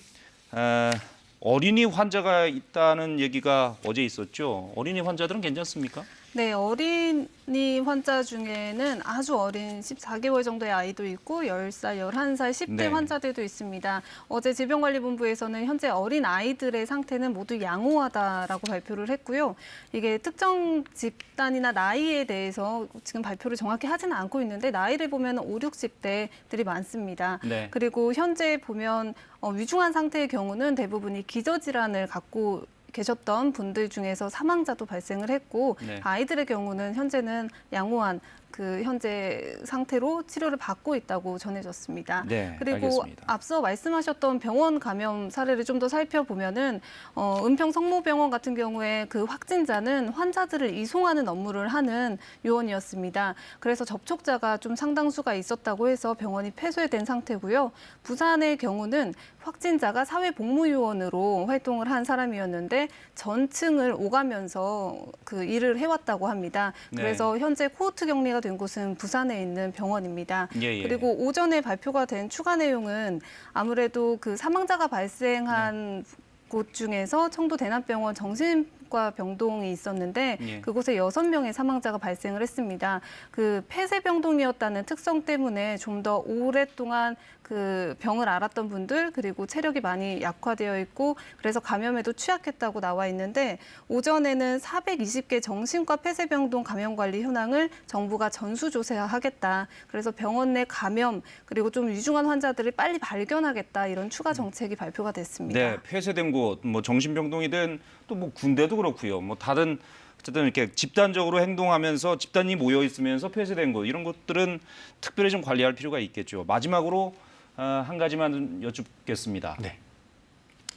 어린이 환자가 있다는 얘기가 어제 있었죠. 어린이 환자들은 괜찮습니까? 네, 어린이 환자 중에는 아주 어린 14개월 정도의 아이도 있고 10살, 11살, 10대 네. 환자들도 있습니다. 어제 질병관리본부에서는 현재 어린 아이들의 상태는 모두 양호하다라고 발표를 했고요. 이게 특정 집단이나 나이에 대해서 지금 발표를 정확히 하지는 않고 있는데 나이를 보면 5, 60대들이 많습니다. 네. 그리고 현재 보면 위중한 상태의 경우는 대부분이 기저질환을 갖고 계셨던 분들 중에서 사망자도 발생을 했고 네. 아이들의 경우는 현재는 양호한 그 현재 상태로 치료를 받고 있다고 전해졌습니다. 네, 그리고 알겠습니다. 앞서 말씀하셨던 병원 감염 사례를 좀 더 살펴보면은 은평성모병원 같은 경우에 그 확진자는 환자들을 이송하는 업무를 하는 요원이었습니다. 그래서 접촉자가 좀 상당수가 있었다고 해서 병원이 폐쇄된 상태고요. 부산의 경우는 확진자가 사회복무요원으로 활동을 한 사람이었는데 전층을 오가면서 그 일을 해왔다고 합니다. 네. 그래서 현재 코호트 격리가 된 곳은 부산에 있는 병원입니다. 예. 그리고 오전에 발표가 된 추가 내용은 아무래도 그 사망자가 발생한 곳 중에서 청도 대남병원 정신과 병동이 있었는데 예. 그곳에 6명의 사망자가 발생을 했습니다. 그 폐쇄병동이었다는 특성 때문에 좀 더 오랫동안 그 병을 앓았던 분들 그리고 체력이 많이 약화되어 있고 그래서 감염에도 취약했다고 나와 있는데 오전에는 420개 정신과 폐쇄병동 감염관리 현황을 정부가 전수조사하겠다. 그래서 병원 내 감염 그리고 좀 위중한 환자들을 빨리 발견하겠다. 이런 추가 정책이 발표가 됐습니다. 네, 폐쇄된 곳, 뭐 정신병동이든 또 뭐 군대도 그렇고요. 뭐 다른 어쨌든 이렇게 집단적으로 행동하면서 집단이 모여 있으면서 폐쇄된 곳 이런 것들은 특별히 좀 관리할 필요가 있겠죠. 마지막으로 한 가지만 여쭙겠습니다. 네.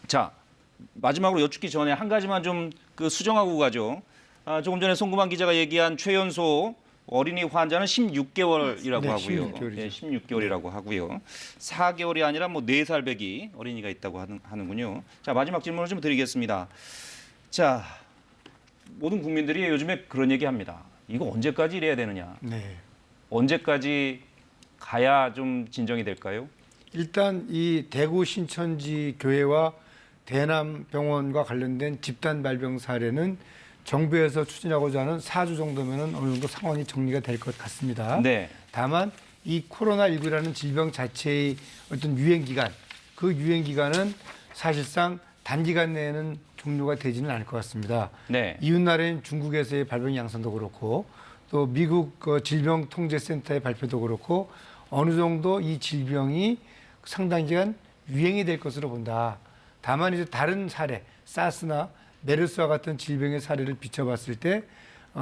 자, 마지막으로 여쭙기 전에 한 가지만 좀 그 수정하고 가죠. 조금 전에 송구만 기자가 얘기한 최연소 어린이 환자는 16개월이라고 네, 하고요. 16개월이죠. 네, 16개월이라고 하고요. 4개월이 아니라 뭐 4살 배기 어린이가 있다고 하는군요. 자, 마지막 질문을 좀 드리겠습니다. 자, 모든 국민들이 요즘에 그런 얘기합니다. 이거 언제까지 이래야 되느냐? 네. 언제까지 가야 좀 진정이 될까요? 일단 이 대구 신천지 교회와 대남병원과 관련된 집단 발병 사례는 정부에서 추진하고자 하는 4주 정도면은 어느 정도 상황이 정리가 될 것 같습니다. 네. 다만 이 코로나19라는 질병 자체의 어떤 유행 기간, 그 유행 기간은 사실상 단기간 내에는 종료가 되지는 않을 것 같습니다. 네. 이웃나라인 중국에서의 발병 양상도 그렇고 또 미국 질병통제센터의 발표도 그렇고 어느 정도 이 질병이 상당 기간 유행이 될 것으로 본다. 다만 이제 다른 사례, 사스나 메르스와 같은 질병의 사례를 비춰봤을 때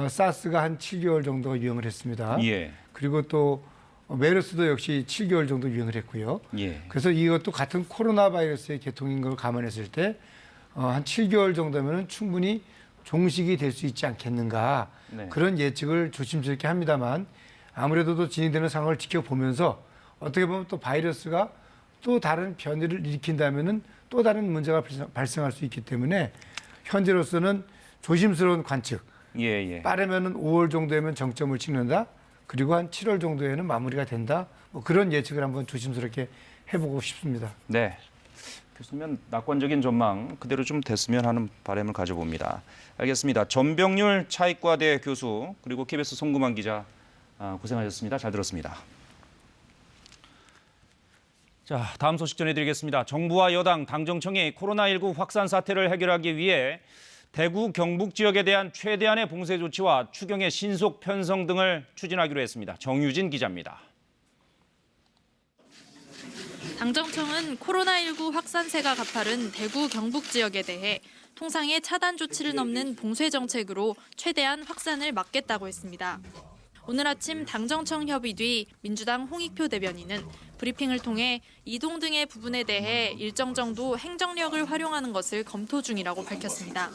사스가 한 7개월 정도 유행을 했습니다. 예. 그리고 또 메르스도 역시 7개월 정도 유행을 했고요. 예. 그래서 이것도 같은 코로나 바이러스의 계통인 걸 감안했을 때 한 7개월 정도면 충분히 종식이 될 수 있지 않겠는가. 네. 그런 예측을 조심스럽게 합니다만 아무래도 또 진행되는 상황을 지켜보면서 어떻게 보면 또 바이러스가 또 다른 변이를 일으킨다면은 또 다른 문제가 발생할 수 있기 때문에 현재로서는 조심스러운 관측. 예. 빠르면은 5월 정도에는 정점을 찍는다. 그리고 한 7월 정도에는 마무리가 된다. 뭐 그런 예측을 한번 조심스럽게 해보고 싶습니다. 네. 교수님 낙관적인 전망 그대로 좀 됐으면 하는 바람을 가져봅니다. 알겠습니다. 전병률 차의과대 교수 그리고 KBS 송구만 기자 고생하셨습니다. 잘 들었습니다. 자, 다음 소식 전해드리겠습니다. 정부와 여당, 당정청이 코로나19 확산 사태를 해결하기 위해 대구, 경북 지역에 대한 최대한의 봉쇄 조치와 추경의 신속 편성 등을 추진하기로 했습니다. 정유진 기자입니다. 당정청은 코로나19 확산세가 가파른 대구, 경북 지역에 대해 통상의 차단 조치를 넘는 봉쇄 정책으로 최대한 확산을 막겠다고 했습니다. 오늘 아침 당정청 협의 뒤 민주당 홍익표 대변인은 브리핑을 통해 이동 등의 부분에 대해 일정 정도 행정력을 활용하는 것을 검토 중이라고 밝혔습니다.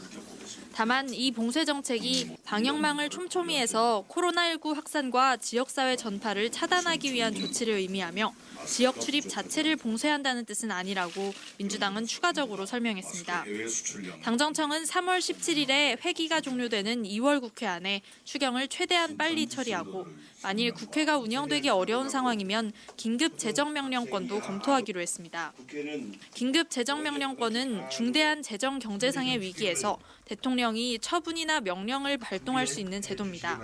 다만 이 봉쇄 정책이 방역망을 촘촘히 해서 코로나19 확산과 지역사회 전파를 차단하기 위한 조치를 의미하며 지역 출입 자체를 봉쇄한다는 뜻은 아니라고 민주당은 추가적으로 설명했습니다. 당정청은 3월 17일에 회기가 종료되는 2월 국회 안에 추경을 최대한 빨리 처리하고 만일 국회가 운영되기 어려운 상황이면 긴급 재정명령권도 검토하기로 했습니다. 긴급 재정명령권은 중대한 재정 경제상의 위기에서 대통령이 처분이나 명령을 발동할 수 있는 제도입니다.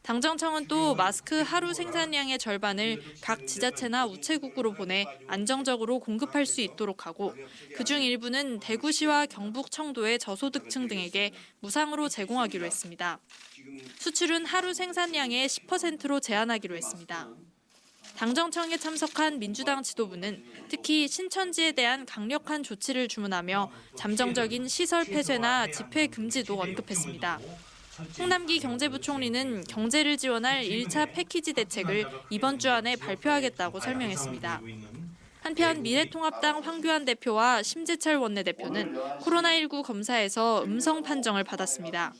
당정청은 또 마스크 하루 생산량의 절반을 각 지자체나 우체국으로 보내 안정적으로 공급할 수 있도록 하고 그중 일부는 대구시와 경북 청도의 저소득층 등에게 무상으로 제공하기로 했습니다. 수출은 하루 생산량의 10%로 제한하기로 했습니다. 당정청에 참석한 민주당 지도부는 특히 신천지에 대한 강력한 조치를 주문하며 잠정적인 시설 폐쇄나 집회 금지도 언급했습니다. 홍남기 경제부총리는 경제를 지원할 1차 패키지 대책을 이번 주 안에 발표하겠다고 설명했습니다. 한편 미래통합당 황교안 대표와 심재철 원내대표는 코로나19 검사에서 음성 판정을 받았습니다.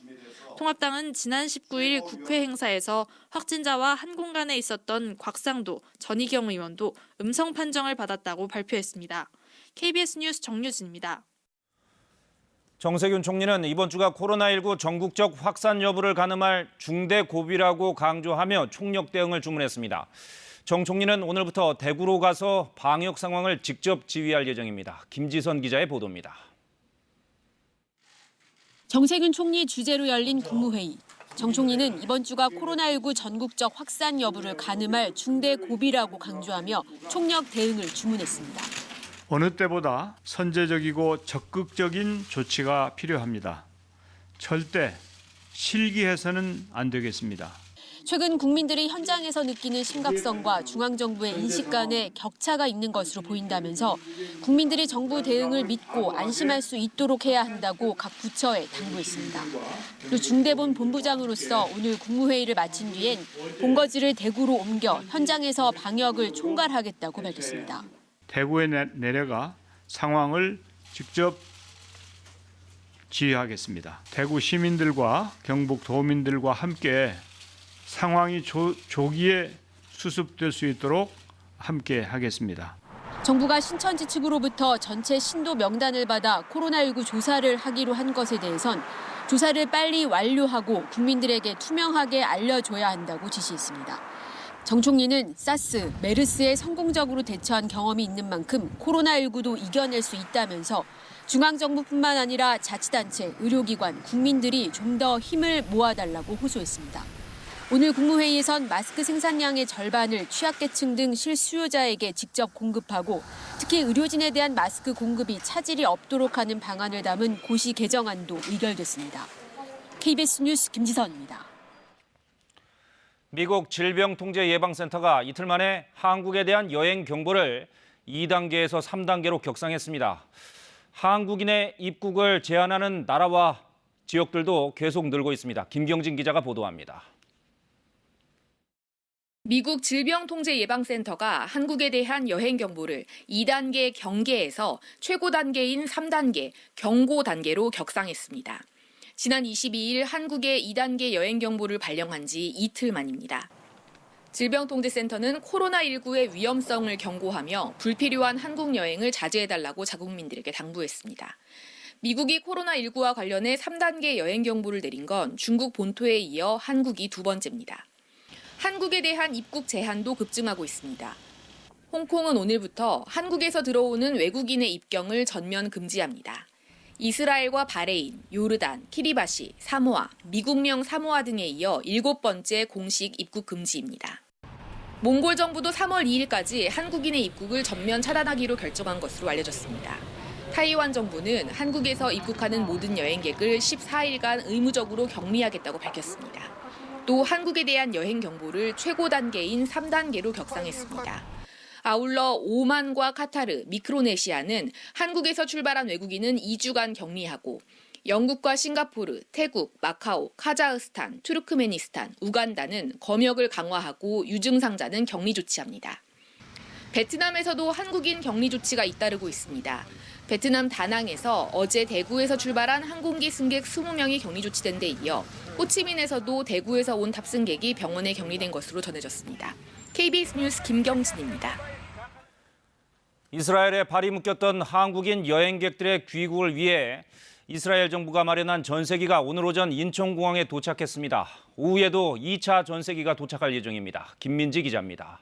통합당은 지난 19일 국회 행사에서 확진자와 한 공간에 있었던 곽상도, 전희경 의원도 음성 판정을 받았다고 발표했습니다. KBS 뉴스 정유진입니다. 정세균 총리는 이번 주가 코로나19 전국적 확산 여부를 가늠할 중대 고비라고 강조하며 총력 대응을 주문했습니다. 정 총리는 오늘부터 대구로 가서 방역 상황을 직접 지휘할 예정입니다. 김지선 기자의 보도입니다. 정세균 총리 주재로 열린 국무회의. 정 총리는 이번 주가 코로나19 전국적 확산 여부를 가늠할 중대 고비라고 강조하며 총력 대응을 주문했습니다. 어느 때보다 선제적이고 적극적인 조치가 필요합니다. 절대 실기해서는 안 되겠습니다. 최근 국민들이 현장에서 느끼는 심각성과 중앙정부의 인식 간에 격차가 있는 것으로 보인다면서 국민들이 정부 대응을 믿고 안심할 수 있도록 해야 한다고 각 부처에 당부했습니다. 또 중대본 본부장으로서 오늘 국무회의를 마친 뒤엔 본거지를 대구로 옮겨 현장에서 방역을 총괄하겠다고 밝혔습니다. 대구에 내려가 상황을 직접 지휘하겠습니다. 대구 시민들과 경북 도민들과 함께 상황이 조기에 수습될 수 있도록 함께 하겠습니다. 정부가 신천지 측으로부터 전체 신도 명단을 받아 코로나19 조사를 하기로 한 것에 대해선 조사를 빨리 완료하고 국민들에게 투명하게 알려줘야 한다고 지시했습니다. 정 총리는 사스, 메르스에 성공적으로 대처한 경험이 있는 만큼 코로나19도 이겨낼 수 있다면서 중앙정부뿐만 아니라 자치단체, 의료기관, 국민들이 좀 더 힘을 모아달라고 호소했습니다. 오늘 국무회의에선 마스크 생산량의 절반을 취약계층 등 실수요자에게 직접 공급하고 특히 의료진에 대한 마스크 공급이 차질이 없도록 하는 방안을 담은 고시 개정안도 의결됐습니다. KBS 뉴스 김지선입니다. 미국 질병통제예방센터가 이틀 만에 한국에 대한 여행 경보를 2단계에서 3단계로 격상했습니다. 한국인의 입국을 제한하는 나라와 지역들도 계속 늘고 있습니다. 김경진 기자가 보도합니다. 미국 질병통제예방센터가 한국에 대한 여행 경보를 2단계 경계에서 최고 단계인 3단계 경고 단계로 격상했습니다. 지난 22일 한국에 2단계 여행 경보를 발령한 지 이틀 만입니다. 질병통제센터는 코로나19의 위험성을 경고하며 불필요한 한국 여행을 자제해달라고 자국민들에게 당부했습니다. 미국이 코로나19와 관련해 3단계 여행 경보를 내린 건 중국 본토에 이어 한국이 두 번째입니다. 한국에 대한 입국 제한도 급증하고 있습니다. 홍콩은 오늘부터 한국에서 들어오는 외국인의 입경을 전면 금지합니다. 이스라엘과 바레인, 요르단, 키리바시, 사모아, 미국령 사모아 등에 이어 7번째 공식 입국 금지입니다. 몽골 정부도 3월 2일까지 한국인의 입국을 전면 차단하기로 결정한 것으로 알려졌습니다. 타이완 정부는 한국에서 입국하는 모든 여행객을 14일간 의무적으로 격리하겠다고 밝혔습니다. 또 한국에 대한 여행 경보를 최고 단계인 3단계로 격상했습니다. 아울러 오만과 카타르, 미크로네시아는 한국에서 출발한 외국인은 2주간 격리하고 영국과 싱가포르, 태국, 마카오, 카자흐스탄, 투르크메니스탄, 우간다는 검역을 강화하고 유증상자는 격리 조치합니다. 베트남에서도 한국인 격리 조치가 잇따르고 있습니다. 베트남 다낭에서 어제 대구에서 출발한 항공기 승객 20명이 격리 조치된 데 이어 호치민에서도 대구에서 온 탑승객이 병원에 격리된 것으로 전해졌습니다. KBS 뉴스 김경진입니다. 이스라엘에 발이 묶였던 한국인 여행객들의 귀국을 위해 이스라엘 정부가 마련한 전세기가 오늘 오전 인천공항에 도착했습니다. 오후에도 2차 전세기가 도착할 예정입니다. 김민지 기자입니다.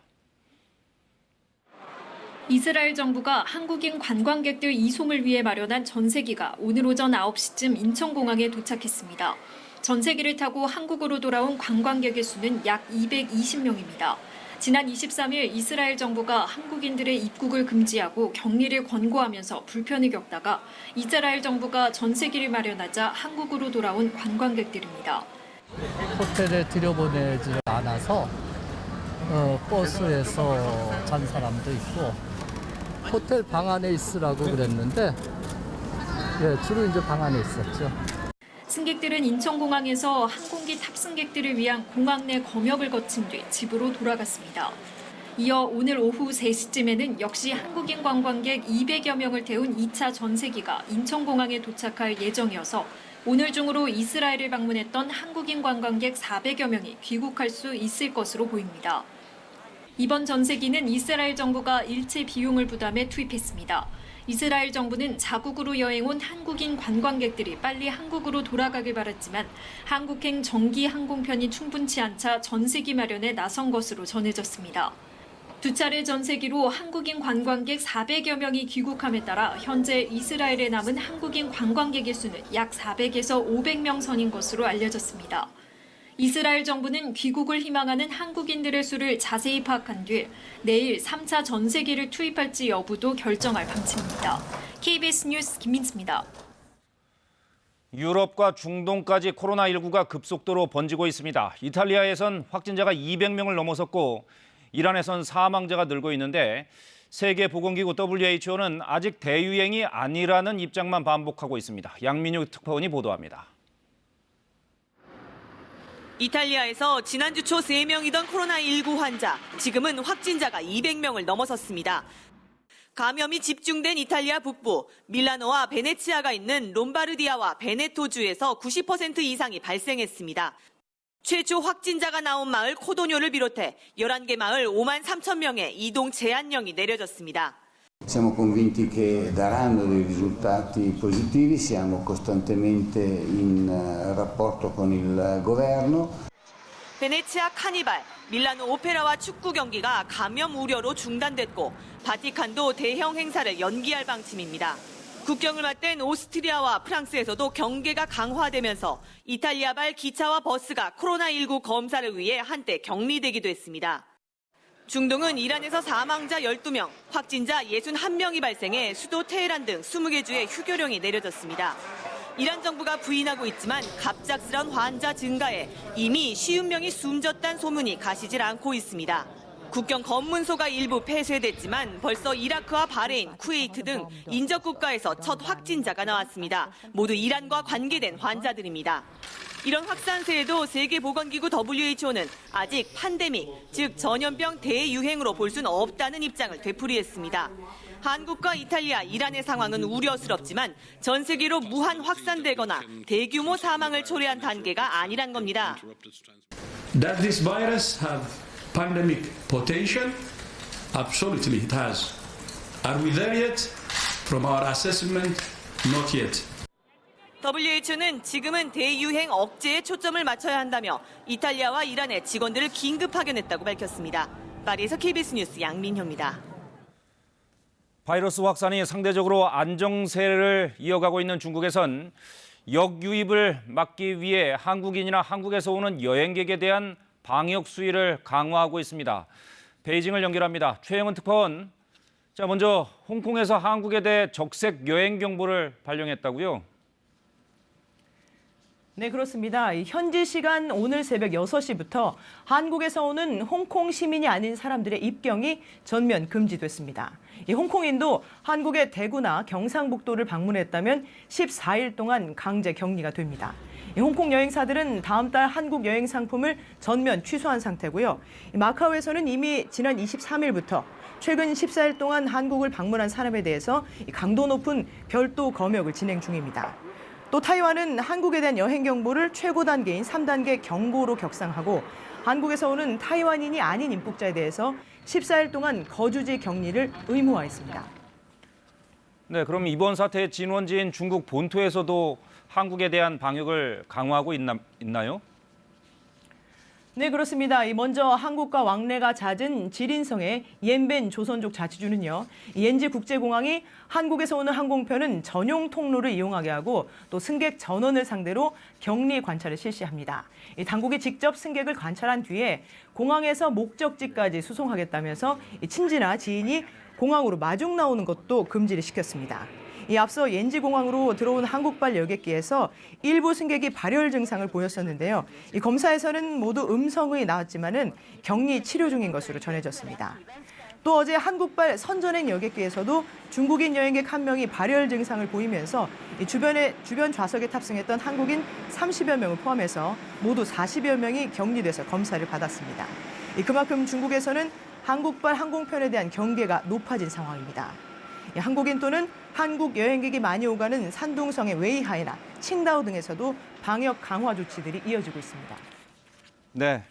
이스라엘 정부가 한국인 관광객들 이송을 위해 마련한 전세기가 오늘 오전 9시쯤 인천공항에 도착했습니다. 전세기를 타고 한국으로 돌아온 관광객의 수는 약 220명입니다. 지난 23일 이스라엘 정부가 한국인들의 입국을 금지하고 격리를 권고하면서 불편을 겪다가 이스라엘 정부가 전세기를 마련하자 한국으로 돌아온 관광객들입니다. 호텔에 들여보내지 않아서 버스에서 잔 사람도 있고 호텔 방 안에 있으라고 그랬는데 주로 이제 방 안에 있었죠. 승객들은 인천공항에서 항공기 탑승객들을 위한 공항 내 검역을 거친 뒤 집으로 돌아갔습니다. 이어 오늘 오후 3시쯤에는 역시 한국인 관광객 200여 명을 태운 2차 전세기가 인천공항에 도착할 예정이어서 오늘 중으로 이스라엘을 방문했던 한국인 관광객 400여 명이 귀국할 수 있을 것으로 보입니다. 이번 전세기는 이스라엘 정부가 일체 비용을 부담해 투입했습니다. 이스라엘 정부는 자국으로 여행 온 한국인 관광객들이 빨리 한국으로 돌아가길 바랐지만 한국행 정기 항공편이 충분치 않자 전세기 마련에 나선 것으로 전해졌습니다. 두 차례 전세기로 한국인 관광객 400여 명이 귀국함에 따라 현재 이스라엘에 남은 한국인 관광객의 수는 약 400에서 500명 선인 것으로 알려졌습니다. 이스라엘 정부는 귀국을 희망하는 한국인들의 수를 자세히 파악한 뒤 내일 3차 전세기를 투입할지 여부도 결정할 방침입니다. KBS 뉴스 김민수입니다. 유럽과 중동까지 코로나19가 급속도로 번지고 있습니다. 이탈리아에선 확진자가 200명을 넘어섰고 이란에선 사망자가 늘고 있는데 세계보건기구 WHO는 아직 대유행이 아니라는 입장만 반복하고 있습니다. 양민유 특파원이 보도합니다. 이탈리아에서 지난주 초 3명이던 코로나19 환자, 지금은 확진자가 200명을 넘어섰습니다. 감염이 집중된 이탈리아 북부, 밀라노와 베네치아가 있는 롬바르디아와 베네토주에서 90% 이상이 발생했습니다. 최초 확진자가 나온 마을 코도뇨를 비롯해 11개 마을 5만 3천 명의 이동 제한령이 내려졌습니다. Siamo convinti che daranno dei risultati positivi, siamo costantemente in rapporto con il governo. 베네치아 카니발, 밀라노 오페라와 축구 경기가 감염 우려로 중단됐고 바티칸도 대형 행사를 연기할 방침입니다. 국경을 맞댄 오스트리아와 프랑스에서도 경계가 강화되면서 이탈리아발 기차와 버스가 코로나19 검사를 위해 한때 격리되기도 했습니다. 중동은 이란에서 사망자 12명, 확진자 61명이 발생해 수도 테헤란 등 20개 주에 휴교령이 내려졌습니다. 이란 정부가 부인하고 있지만 갑작스런 환자 증가에 이미 50명이 숨졌다는 소문이 가시질 않고 있습니다. 국경 검문소가 일부 폐쇄됐지만 벌써 이라크와 바레인, 쿠웨이트 등 인접 국가에서 첫 확진자가 나왔습니다. 모두 이란과 관계된 환자들입니다. 이런 확산세에도 세계보건기구 WHO는 아직 팬데믹, 즉 전염병 대유행으로 볼 수는 없다는 입장을 되풀이했습니다. 한국과 이탈리아, 이란의 상황은 우려스럽지만 전 세계로 무한 확산되거나 대규모 사망을 초래한 단계가 아니란 겁니다. Does this virus have pandemic potential? Absolutely it has. Are we there yet? From our assessment, not yet. WHO는 지금은 대유행 억제에 초점을 맞춰야 한다며 이탈리아와 이란의 직원들을 긴급 파견했다고 밝혔습니다. 파리에서 KBS 뉴스 양민효입니다. 바이러스 확산이 상대적으로 안정세를 이어가고 있는 중국에선 역유입을 막기 위해 한국인이나 한국에서 오는 여행객에 대한 방역 수위를 강화하고 있습니다. 베이징을 연결합니다. 최영은 특파원. 자, 먼저 홍콩에서 한국에 대해 적색 여행 경보를 발령했다고요? 네, 그렇습니다. 현지 시간 오늘 새벽 6시부터 한국에서 오는 홍콩 시민이 아닌 사람들의 입경이 전면 금지됐습니다. 이 홍콩인도 한국의 대구나 경상북도를 방문했다면 14일 동안 강제 격리가 됩니다. 이 홍콩 여행사들은 다음 달 한국 여행 상품을 전면 취소한 상태고요. 마카오에서는 이미 지난 23일부터 최근 14일 동안 한국을 방문한 사람에 대해서 강도 높은 별도 검역을 진행 중입니다. 또 타이완은 한국에 대한 여행 경보를 최고 단계인 3단계 경고로 격상하고 한국에서 오는 타이완인이 아닌 입국자에 대해서 14일 동안 거주지 격리를 의무화했습니다. 네, 그럼 이번 사태의 진원지인 중국 본토에서도 한국에 대한 방역을 강화하고 있나요? 네, 그렇습니다. 먼저 한국과 왕래가 잦은 지린성의 옌벤 조선족 자치주는요, 옌지 국제공항이 한국에서 오는 항공편은 전용 통로를 이용하게 하고 또 승객 전원을 상대로 격리 관찰을 실시합니다. 당국이 직접 승객을 관찰한 뒤에 공항에서 목적지까지 수송하겠다면서 친지나 지인이 공항으로 마중 나오는 것도 금지를 시켰습니다. 이 앞서 옌지공항으로 들어온 한국발 여객기에서 일부 승객이 발열 증상을 보였었는데요. 이 검사에서는 모두 음성이 나왔지만은 격리 치료 중인 것으로 전해졌습니다. 또 어제 한국발 선전행 여객기에서도 중국인 여행객 한 명이 발열 증상을 보이면서 주변 좌석에 탑승했던 한국인 30여 명을 포함해서 모두 40여 명이 격리돼서 검사를 받았습니다. 그만큼 중국에서는 한국발 항공편에 대한 경계가 높아진 상황입니다. 한국인 또는 한국 여행객이 많이 오가는 산둥성의 웨이하이나 칭다오 등에서도 방역 강화 조치들이 이어지고 있습니다. 네,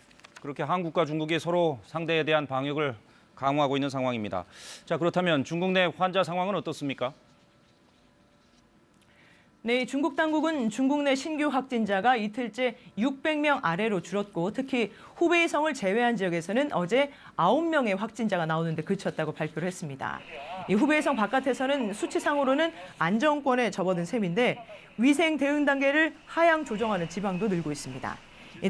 그렇게 한국과 중국이 서로 상대에 대한 방역을 강화하고 있는 상황입니다. 자, 그렇다면 중국 내 환자 상황은 어떻습니까? 네, 중국 당국은 중국 내 신규 확진자가 이틀째 600명 아래로 줄었고 특히 후베이성을 제외한 지역에서는 어제 9명의 확진자가 나오는데 그쳤다고 발표를 했습니다. 이 후베이성 바깥에서는 수치상으로는 안정권에 접어든 셈인데 위생 대응 단계를 하향 조정하는 지방도 늘고 있습니다.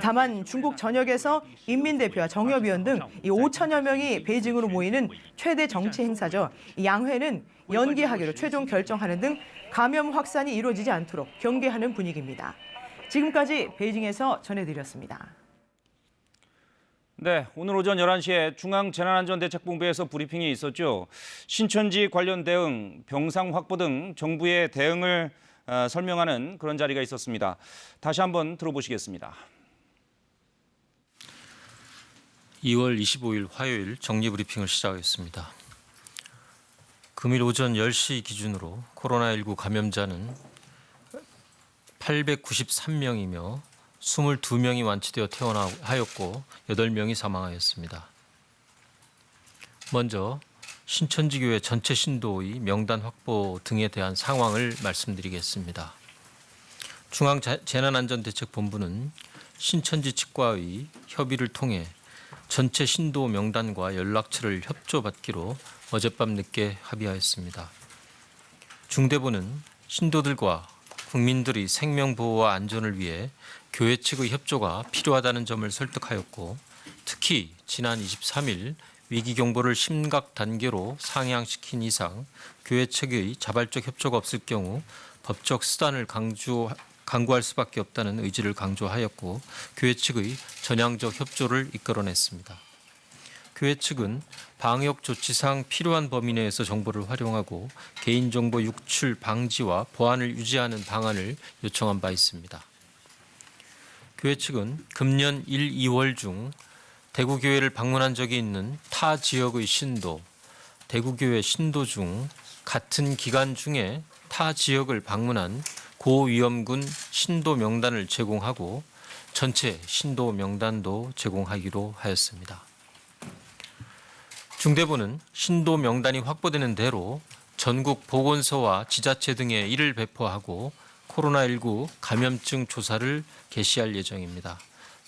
다만 중국 전역에서 인민대표와 정협위원 등 5천여 명이 베이징으로 모이는 최대 정치 행사죠. 양회는 연기하기로 최종 결정하는 등 감염 확산이 이루어지지 않도록 경계하는 분위기입니다. 지금까지 베이징에서 전해드렸습니다. 네, 오늘 오전 11시에 중앙재난안전대책본부에서 브리핑이 있었죠. 신천지 관련 대응, 병상 확보 등 정부의 대응을 설명하는 그런 자리가 있었습니다. 다시 한번 들어보시겠습니다. 2월 25일 화요일 정리브리핑을 시작하겠습니다. 금일 오전 10시 기준으로 코로나19 감염자는 893명이며 22명이 완치되어 퇴원하였고 8명이 사망하였습니다. 먼저 신천지교회 전체 신도의 명단 확보 등에 대한 상황을 말씀드리겠습니다. 중앙재난안전대책본부는 신천지 측과의 협의를 통해 전체 신도 명단과 연락처를 협조받기로 어젯밤 늦게 합의하였습니다. 중대본은 신도들과 국민들의 생명보호와 안전을 위해 교회 측의 협조가 필요하다는 점을 설득하였고 특히 지난 23일 위기경보를 심각 단계로 상향시킨 이상 교회 측의 자발적 협조가 없을 경우 법적 수단을 강구할 수밖에 없다는 의지를 강조하였고 교회 측의 전향적 협조를 이끌어냈습니다. 교회 측은 방역 조치상 필요한 범위 내에서 정보를 활용하고 개인정보 유출 방지와 보안을 유지하는 방안을 요청한 바 있습니다. 교회 측은 금년 1, 2월 중 대구교회를 방문한 적이 있는 타 지역의 신도, 대구교회 신도 중 같은 기간 중에 타 지역을 방문한 고위험군 신도 명단을 제공하고 전체 신도 명단도 제공하기로 하였습니다. 중대본은 신도 명단이 확보되는 대로 전국 보건소와 지자체 등에 이를 배포하고 코로나19 감염증 조사를 개시할 예정입니다.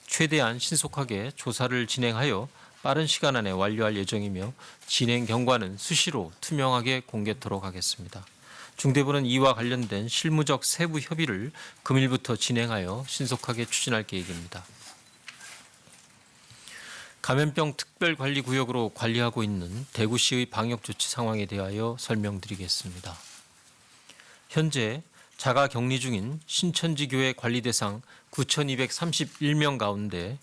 최대한 신속하게 조사를 진행하여 빠른 시간 안에 완료할 예정이며 진행 경과는 수시로 투명하게 공개토록 하겠습니다. 중대본은 이와 관련된 실무적 세부 협의를 금일부터 진행하여 신속하게 추진할 계획입니다. 감염병 특별관리구역으로 관리하고 있는 대구시의 방역조치 상황에 대하여 설명드리겠습니다. 현재 자가격리 중인 신천지교회 관리대상 9,231명 가운데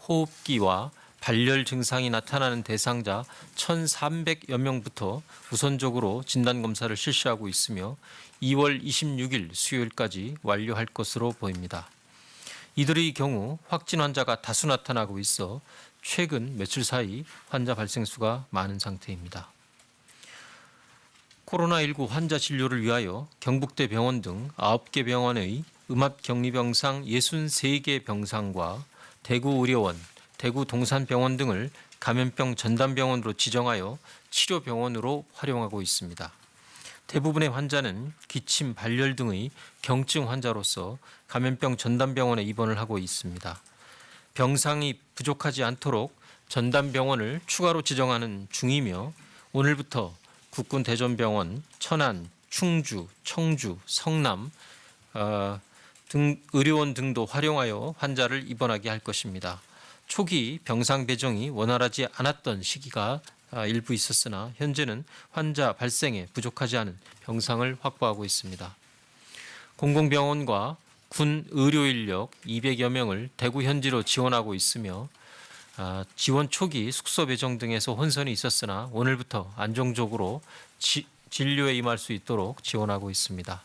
호흡기와 발열 증상이 나타나는 대상자 1,300여 명부터 우선적으로 진단검사를 실시하고 있으며 2월 26일 수요일까지 완료할 것으로 보입니다. 이들의 경우 확진 환자가 다수 나타나고 있어 최근 며칠 사이 환자 발생 수가 많은 상태입니다. 코로나19 환자 진료를 위하여 경북대 병원 등 9개 병원의 음압격리병상 63개 병상과 대구의료원, 대구 동산병원 등을 감염병 전담병원으로 지정하여 치료병원으로 활용하고 있습니다. 대부분의 환자는 기침, 발열 등의 경증 환자로서 감염병 전담병원에 입원을 하고 있습니다. 병상이 부족하지 않도록 전담병원을 추가로 지정하는 중이며 오늘부터 국군대전병원, 천안, 충주, 청주, 성남 등 의료원 등도 활용하여 환자를 입원하게 할 것입니다. 초기 병상 배정이 원활하지 않았던 시기가 일부 있었으나 현재는 환자 발생에 부족하지 않은 병상을 확보하고 있습니다. 공공병원과 군 의료 인력 200여 명을 대구 현지로 지원하고 있으며 지원 초기 숙소 배정 등에서 혼선이 있었으나 오늘부터 안정적으로 진료에 임할 수 있도록 지원하고 있습니다.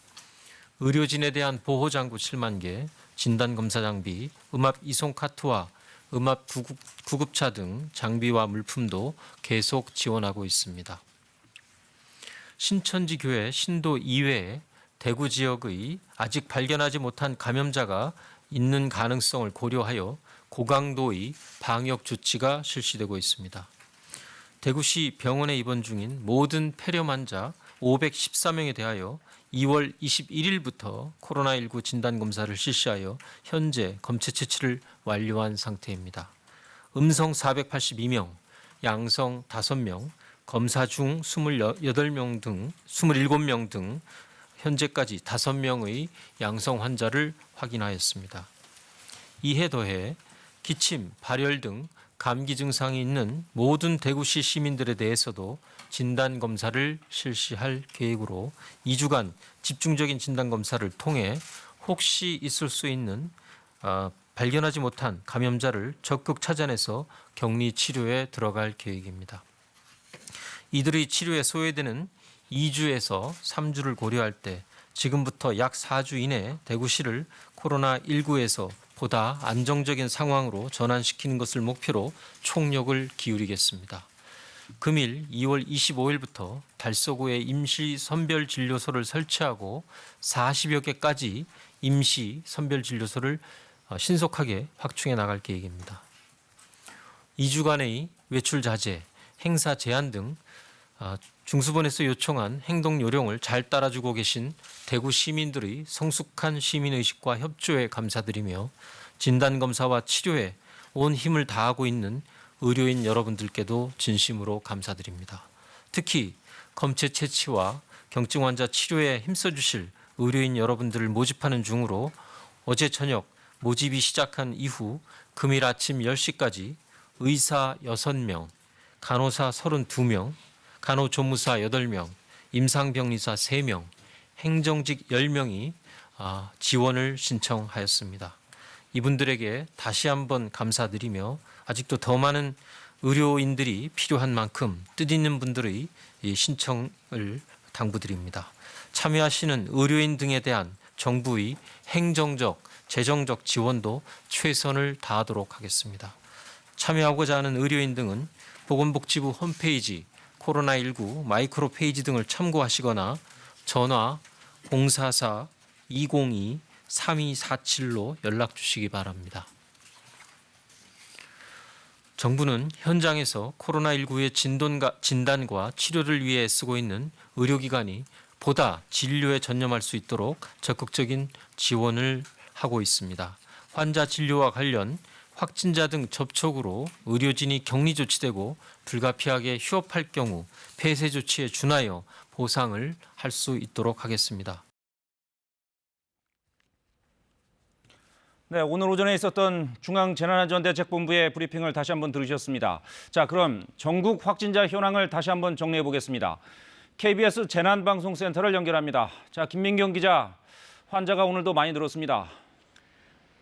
의료진에 대한 보호장구 7만 개, 진단검사 장비, 음압 이송 카트와 음압 구급차 등 장비와 물품도 계속 지원하고 있습니다. 신천지 교회 신도 이외에 대구 지역의 아직 발견하지 못한 감염자가 있는 가능성을 고려하여 고강도의 방역 조치가 실시되고 있습니다. 대구시 병원에 입원 중인 모든 폐렴 환자 514명에 대하여 2월 21일부터 코로나19 진단검사를 실시하여 현재 검체 채취를 완료한 상태입니다. 음성 482명, 양성 5명, 검사 중 27명 등 현재까지 5명의 양성 환자를 확인하였습니다. 이에 더해 기침, 발열 등 감기 증상이 있는 모든 대구시 시민들에 대해서도 진단검사를 실시할 계획으로 2주간 집중적인 진단검사를 통해 혹시 있을 수 있는 발견하지 못한 감염자를 적극 찾아내서 격리 치료에 들어갈 계획입니다. 이들의 치료에 소요되는 2주에서 3주를 고려할 때 지금부터 약 4주 이내 대구시를 코로나19에서 보다 안정적인 상황으로 전환시키는 것을 목표로 총력을 기울이겠습니다. 금일 2월 25일부터 달서구에 임시 선별진료소를 설치하고 40여 개까지 임시 선별진료소를 신속하게 확충해 나갈 계획입니다. 2주간의 외출 자제, 행사 제한 등 중수본에서 요청한 행동 요령을 잘 따라주고 계신 대구 시민들의 성숙한 시민의식과 협조에 감사드리며 진단검사와 치료에 온 힘을 다하고 있는 의료인 여러분들께도 진심으로 감사드립니다. 특히 검체 채취와 경증 환자 치료에 힘써주실 의료인 여러분들을 모집하는 중으로 어제 저녁 모집이 시작한 이후 금일 아침 10시까지 의사 6명, 간호사 32명, 간호조무사 8명, 임상병리사 3명, 행정직 10명이 지원을 신청하였습니다. 이분들에게 다시 한번 감사드리며 아직도 더 많은 의료인들이 필요한 만큼 뜻있는 분들의 신청을 당부드립니다. 참여하시는 의료인 등에 대한 정부의 행정적, 재정적 지원도 최선을 다하도록 하겠습니다. 참여하고자 하는 의료인 등은 보건복지부 홈페이지 코로나19 마이크로 페이지 등을 참고하시거나 전화 044-202-3247로 연락 주시기 바랍니다. 정부는 현장에서 코로나19의 진단과 치료를 위해 쓰고 있는 의료기관이 보다 진료에 전념할 수 있도록 적극적인 지원을 하고 있습니다. 환자 진료와 관련 확진자 등 접촉으로 의료진이 격리 조치되고 불가피하게 휴업할 경우 폐쇄 조치에 준하여 보상을 할 수 있도록 하겠습니다. 네, 오늘 오전에 있었던 중앙재난안전대책본부의 브리핑을 다시 한번 들으셨습니다. 자, 그럼 전국 확진자 현황을 다시 한번 정리해 보겠습니다. KBS 재난방송센터를 연결합니다. 자, 김민경 기자, 환자가 오늘도 많이 늘었습니다.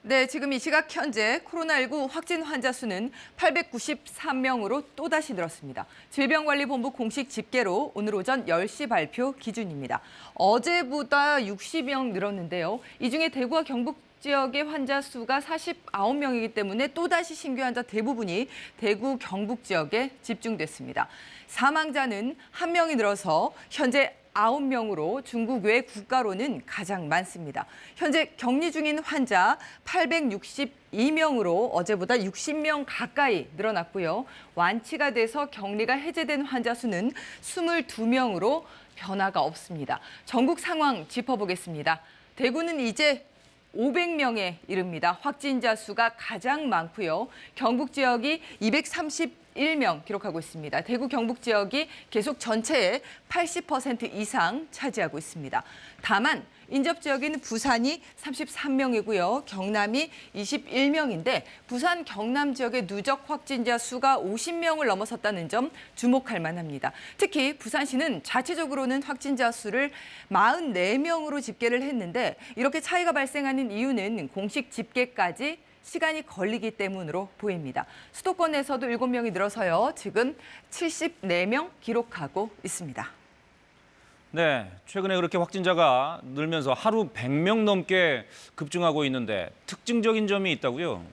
네, 지금 이 시각 현재 코로나19 확진 환자 수는 893명으로 또다시 늘었습니다. 질병관리본부 공식 집계로 오늘 오전 10시 발표 기준입니다. 어제보다 60명 늘었는데요. 이 중에 대구와 경북 지역의 환자 수가 49명이기 때문에 또다시 신규 환자 대부분이 대구, 경북 지역에 집중됐습니다. 사망자는 1명이 늘어서 현재 9명으로 중국 외 국가로는 가장 많습니다. 현재 격리 중인 환자 862명으로 어제보다 60명 가까이 늘어났고요. 완치가 돼서 격리가 해제된 환자 수는 22명으로 변화가 없습니다. 전국 상황 짚어보겠습니다. 대구는 이제 500명에 이릅니다. 확진자 수가 가장 많고요. 경북 지역이 91명 기록하고 있습니다. 대구 경북 지역이 계속 전체의 80% 이상 차지하고 있습니다. 다만 인접 지역인 부산이 33명이고요. 경남이 21명인데 부산, 경남 지역의 누적 확진자 수가 50명을 넘어섰다는 점 주목할 만합니다. 특히 부산시는 자체적으로는 확진자 수를 44명으로 집계를 했는데 이렇게 차이가 발생하는 이유는 공식 집계까지 시간이 걸리기 때문으로 보입니다. 수도권에서도 7명이 늘어서요. 지금 74명 기록하고 있습니다. 네, 최근에 그렇게 확진자가 늘면서 하루 100명 넘게 급증하고 있는데 특징적인 점이 있다고요?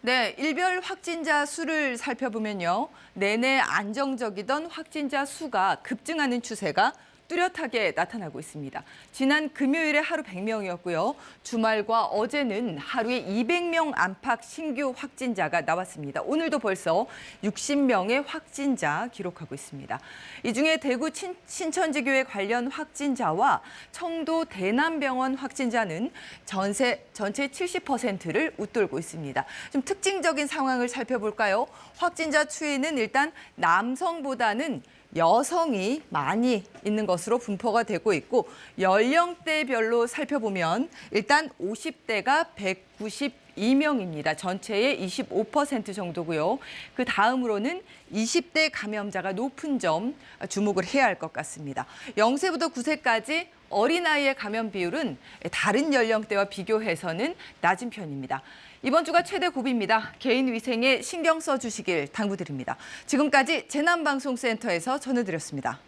네, 일별 확진자 수를 살펴보면요. 내내 안정적이던 확진자 수가 급증하는 추세가 뚜렷하게 나타나고 있습니다. 지난 금요일에 하루 100명이었고요. 주말과 어제는 하루에 200명 안팎 신규 확진자가 나왔습니다. 오늘도 벌써 60명의 확진자 기록하고 있습니다. 이 중에 대구 신천지교회 관련 확진자와 청도 대남병원 확진자는 전체 70%를 웃돌고 있습니다. 좀 특징적인 상황을 살펴볼까요? 확진자 추이는 일단 남성보다는 여성이 많이 있는 것으로 분포가 되고 있고 연령대별로 살펴보면 일단 50대가 192명입니다. 전체의 25% 정도고요. 그 다음으로는 20대 감염자가 높은 점 주목을 해야 할 것 같습니다. 0세부터 9세까지 어린아이의 감염 비율은 다른 연령대와 비교해서는 낮은 편입니다. 이번 주가 최대 고비입니다. 개인 위생에 신경 써주시길 당부드립니다. 지금까지 재난방송센터에서 전해드렸습니다.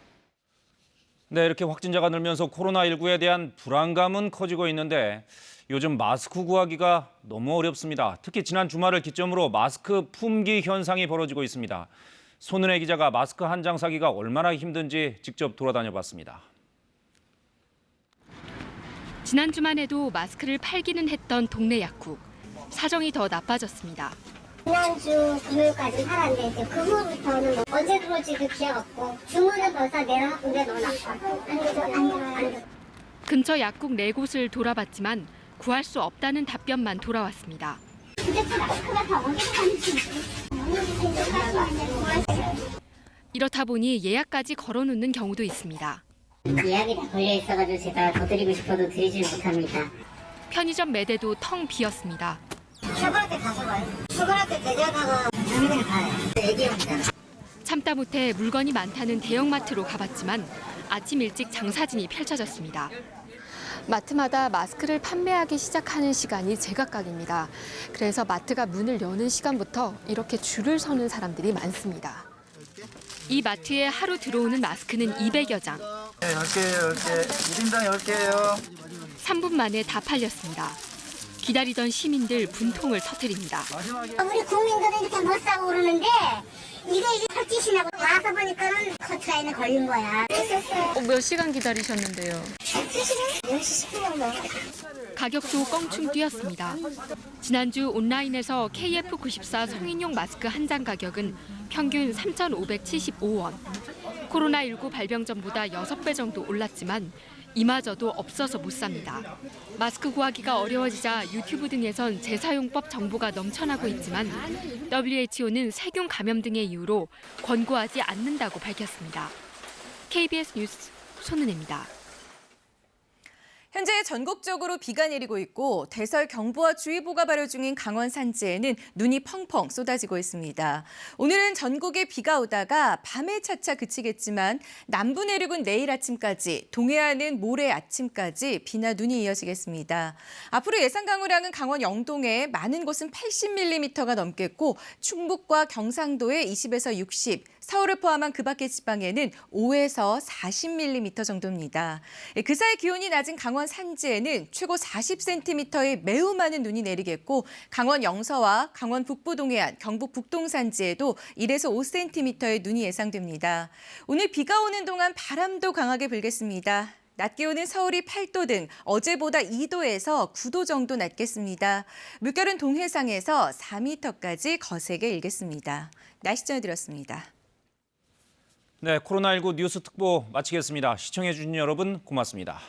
네, 이렇게 확진자가 늘면서 코로나19에 대한 불안감은 커지고 있는데 요즘 마스크 구하기가 너무 어렵습니다. 특히 지난 주말을 기점으로 마스크 품귀 현상이 벌어지고 있습니다. 손은혜 기자가 마스크 한 장 사기가 얼마나 힘든지 직접 돌아다녀 봤습니다. 지난 주만 해도 마스크를 팔기는 했던 동네 약국. 사정이 더 나빠졌습니다. 지난주 금요일까지 살았는데 그 후부터는 뭐 언제 들어올지도 기억 없고 주문은 벌써 내려갔는데 너무 나빠. 근처 약국 4곳을 돌아봤지만 구할 수 없다는 답변만 돌아왔습니다. 이렇다 보니 예약까지 걸어놓는 경우도 있습니다. 예약이 다 걸려 있어가지고 제가 더 드리고 싶어도 드리지 못합니다. 편의점 매대도 텅 비었습니다. 출근할 때 가져가요. 출근할 때 대기하다가 장면을 가요. 애기입니다. 참다 못해 물건이 많다는 대형마트로 가봤지만 아침 일찍 장사진이 펼쳐졌습니다. 마트마다 마스크를 판매하기 시작하는 시간이 제각각입니다. 그래서 마트가 문을 여는 시간부터 이렇게 줄을 서는 사람들이 많습니다. 이 마트에 하루 들어오는 마스크는 200여 장. 10개예요, 10개. 1인당 10개예요. 3분 만에 다 팔렸습니다. 기다리던 시민들 분통을 터뜨립니다. 우리 국민들은 이렇게 못 사고 그러는데 이게 헐짓이냐고 와서 보니까는 커트라인에 걸린 거야. 몇 시간 기다리셨는데요? 2시간? 10시 10분 정도. 가격도 껑충 뛰었습니다. 지난주 온라인에서 KF94 성인용 마스크 한 장 가격은 평균 3,575원. 코로나19 발병 전보다 6배 정도 올랐지만 이마저도 없어서 못 삽니다. 마스크 구하기가 어려워지자 유튜브 등에선 재사용법 정보가 넘쳐나고 있지만 WHO는 세균 감염 등의 이유로 권고하지 않는다고 밝혔습니다. KBS 뉴스 손은혜입니다. 현재 전국적으로 비가 내리고 있고 대설 경보와 주의보가 발효 중인 강원 산지에는 눈이 펑펑 쏟아지고 있습니다. 오늘은 전국에 비가 오다가 밤에 차차 그치겠지만 남부 내륙은 내일 아침까지, 동해안은 모레 아침까지 비나 눈이 이어지겠습니다. 앞으로 예상 강우량은 강원 영동에 많은 곳은 80mm가 넘겠고 충북과 경상도에 20에서 60, 서울을 포함한 그 밖의 지방에는 5에서 40mm 정도입니다. 그 사이 기온이 낮은 강원 산지에는 최고 40cm의 매우 많은 눈이 내리겠고 강원 영서와 강원 북부 동해안, 경북 북동 산지에도 1에서 5cm의 눈이 예상됩니다. 오늘 비가 오는 동안 바람도 강하게 불겠습니다. 낮 기온은 서울이 8도 등 어제보다 2도에서 9도 정도 낮겠습니다. 물결은 동해상에서 4m까지 거세게 일겠습니다. 날씨 전해드렸습니다. 네, 코로나19 뉴스 특보 마치겠습니다. 시청해주신 여러분 고맙습니다.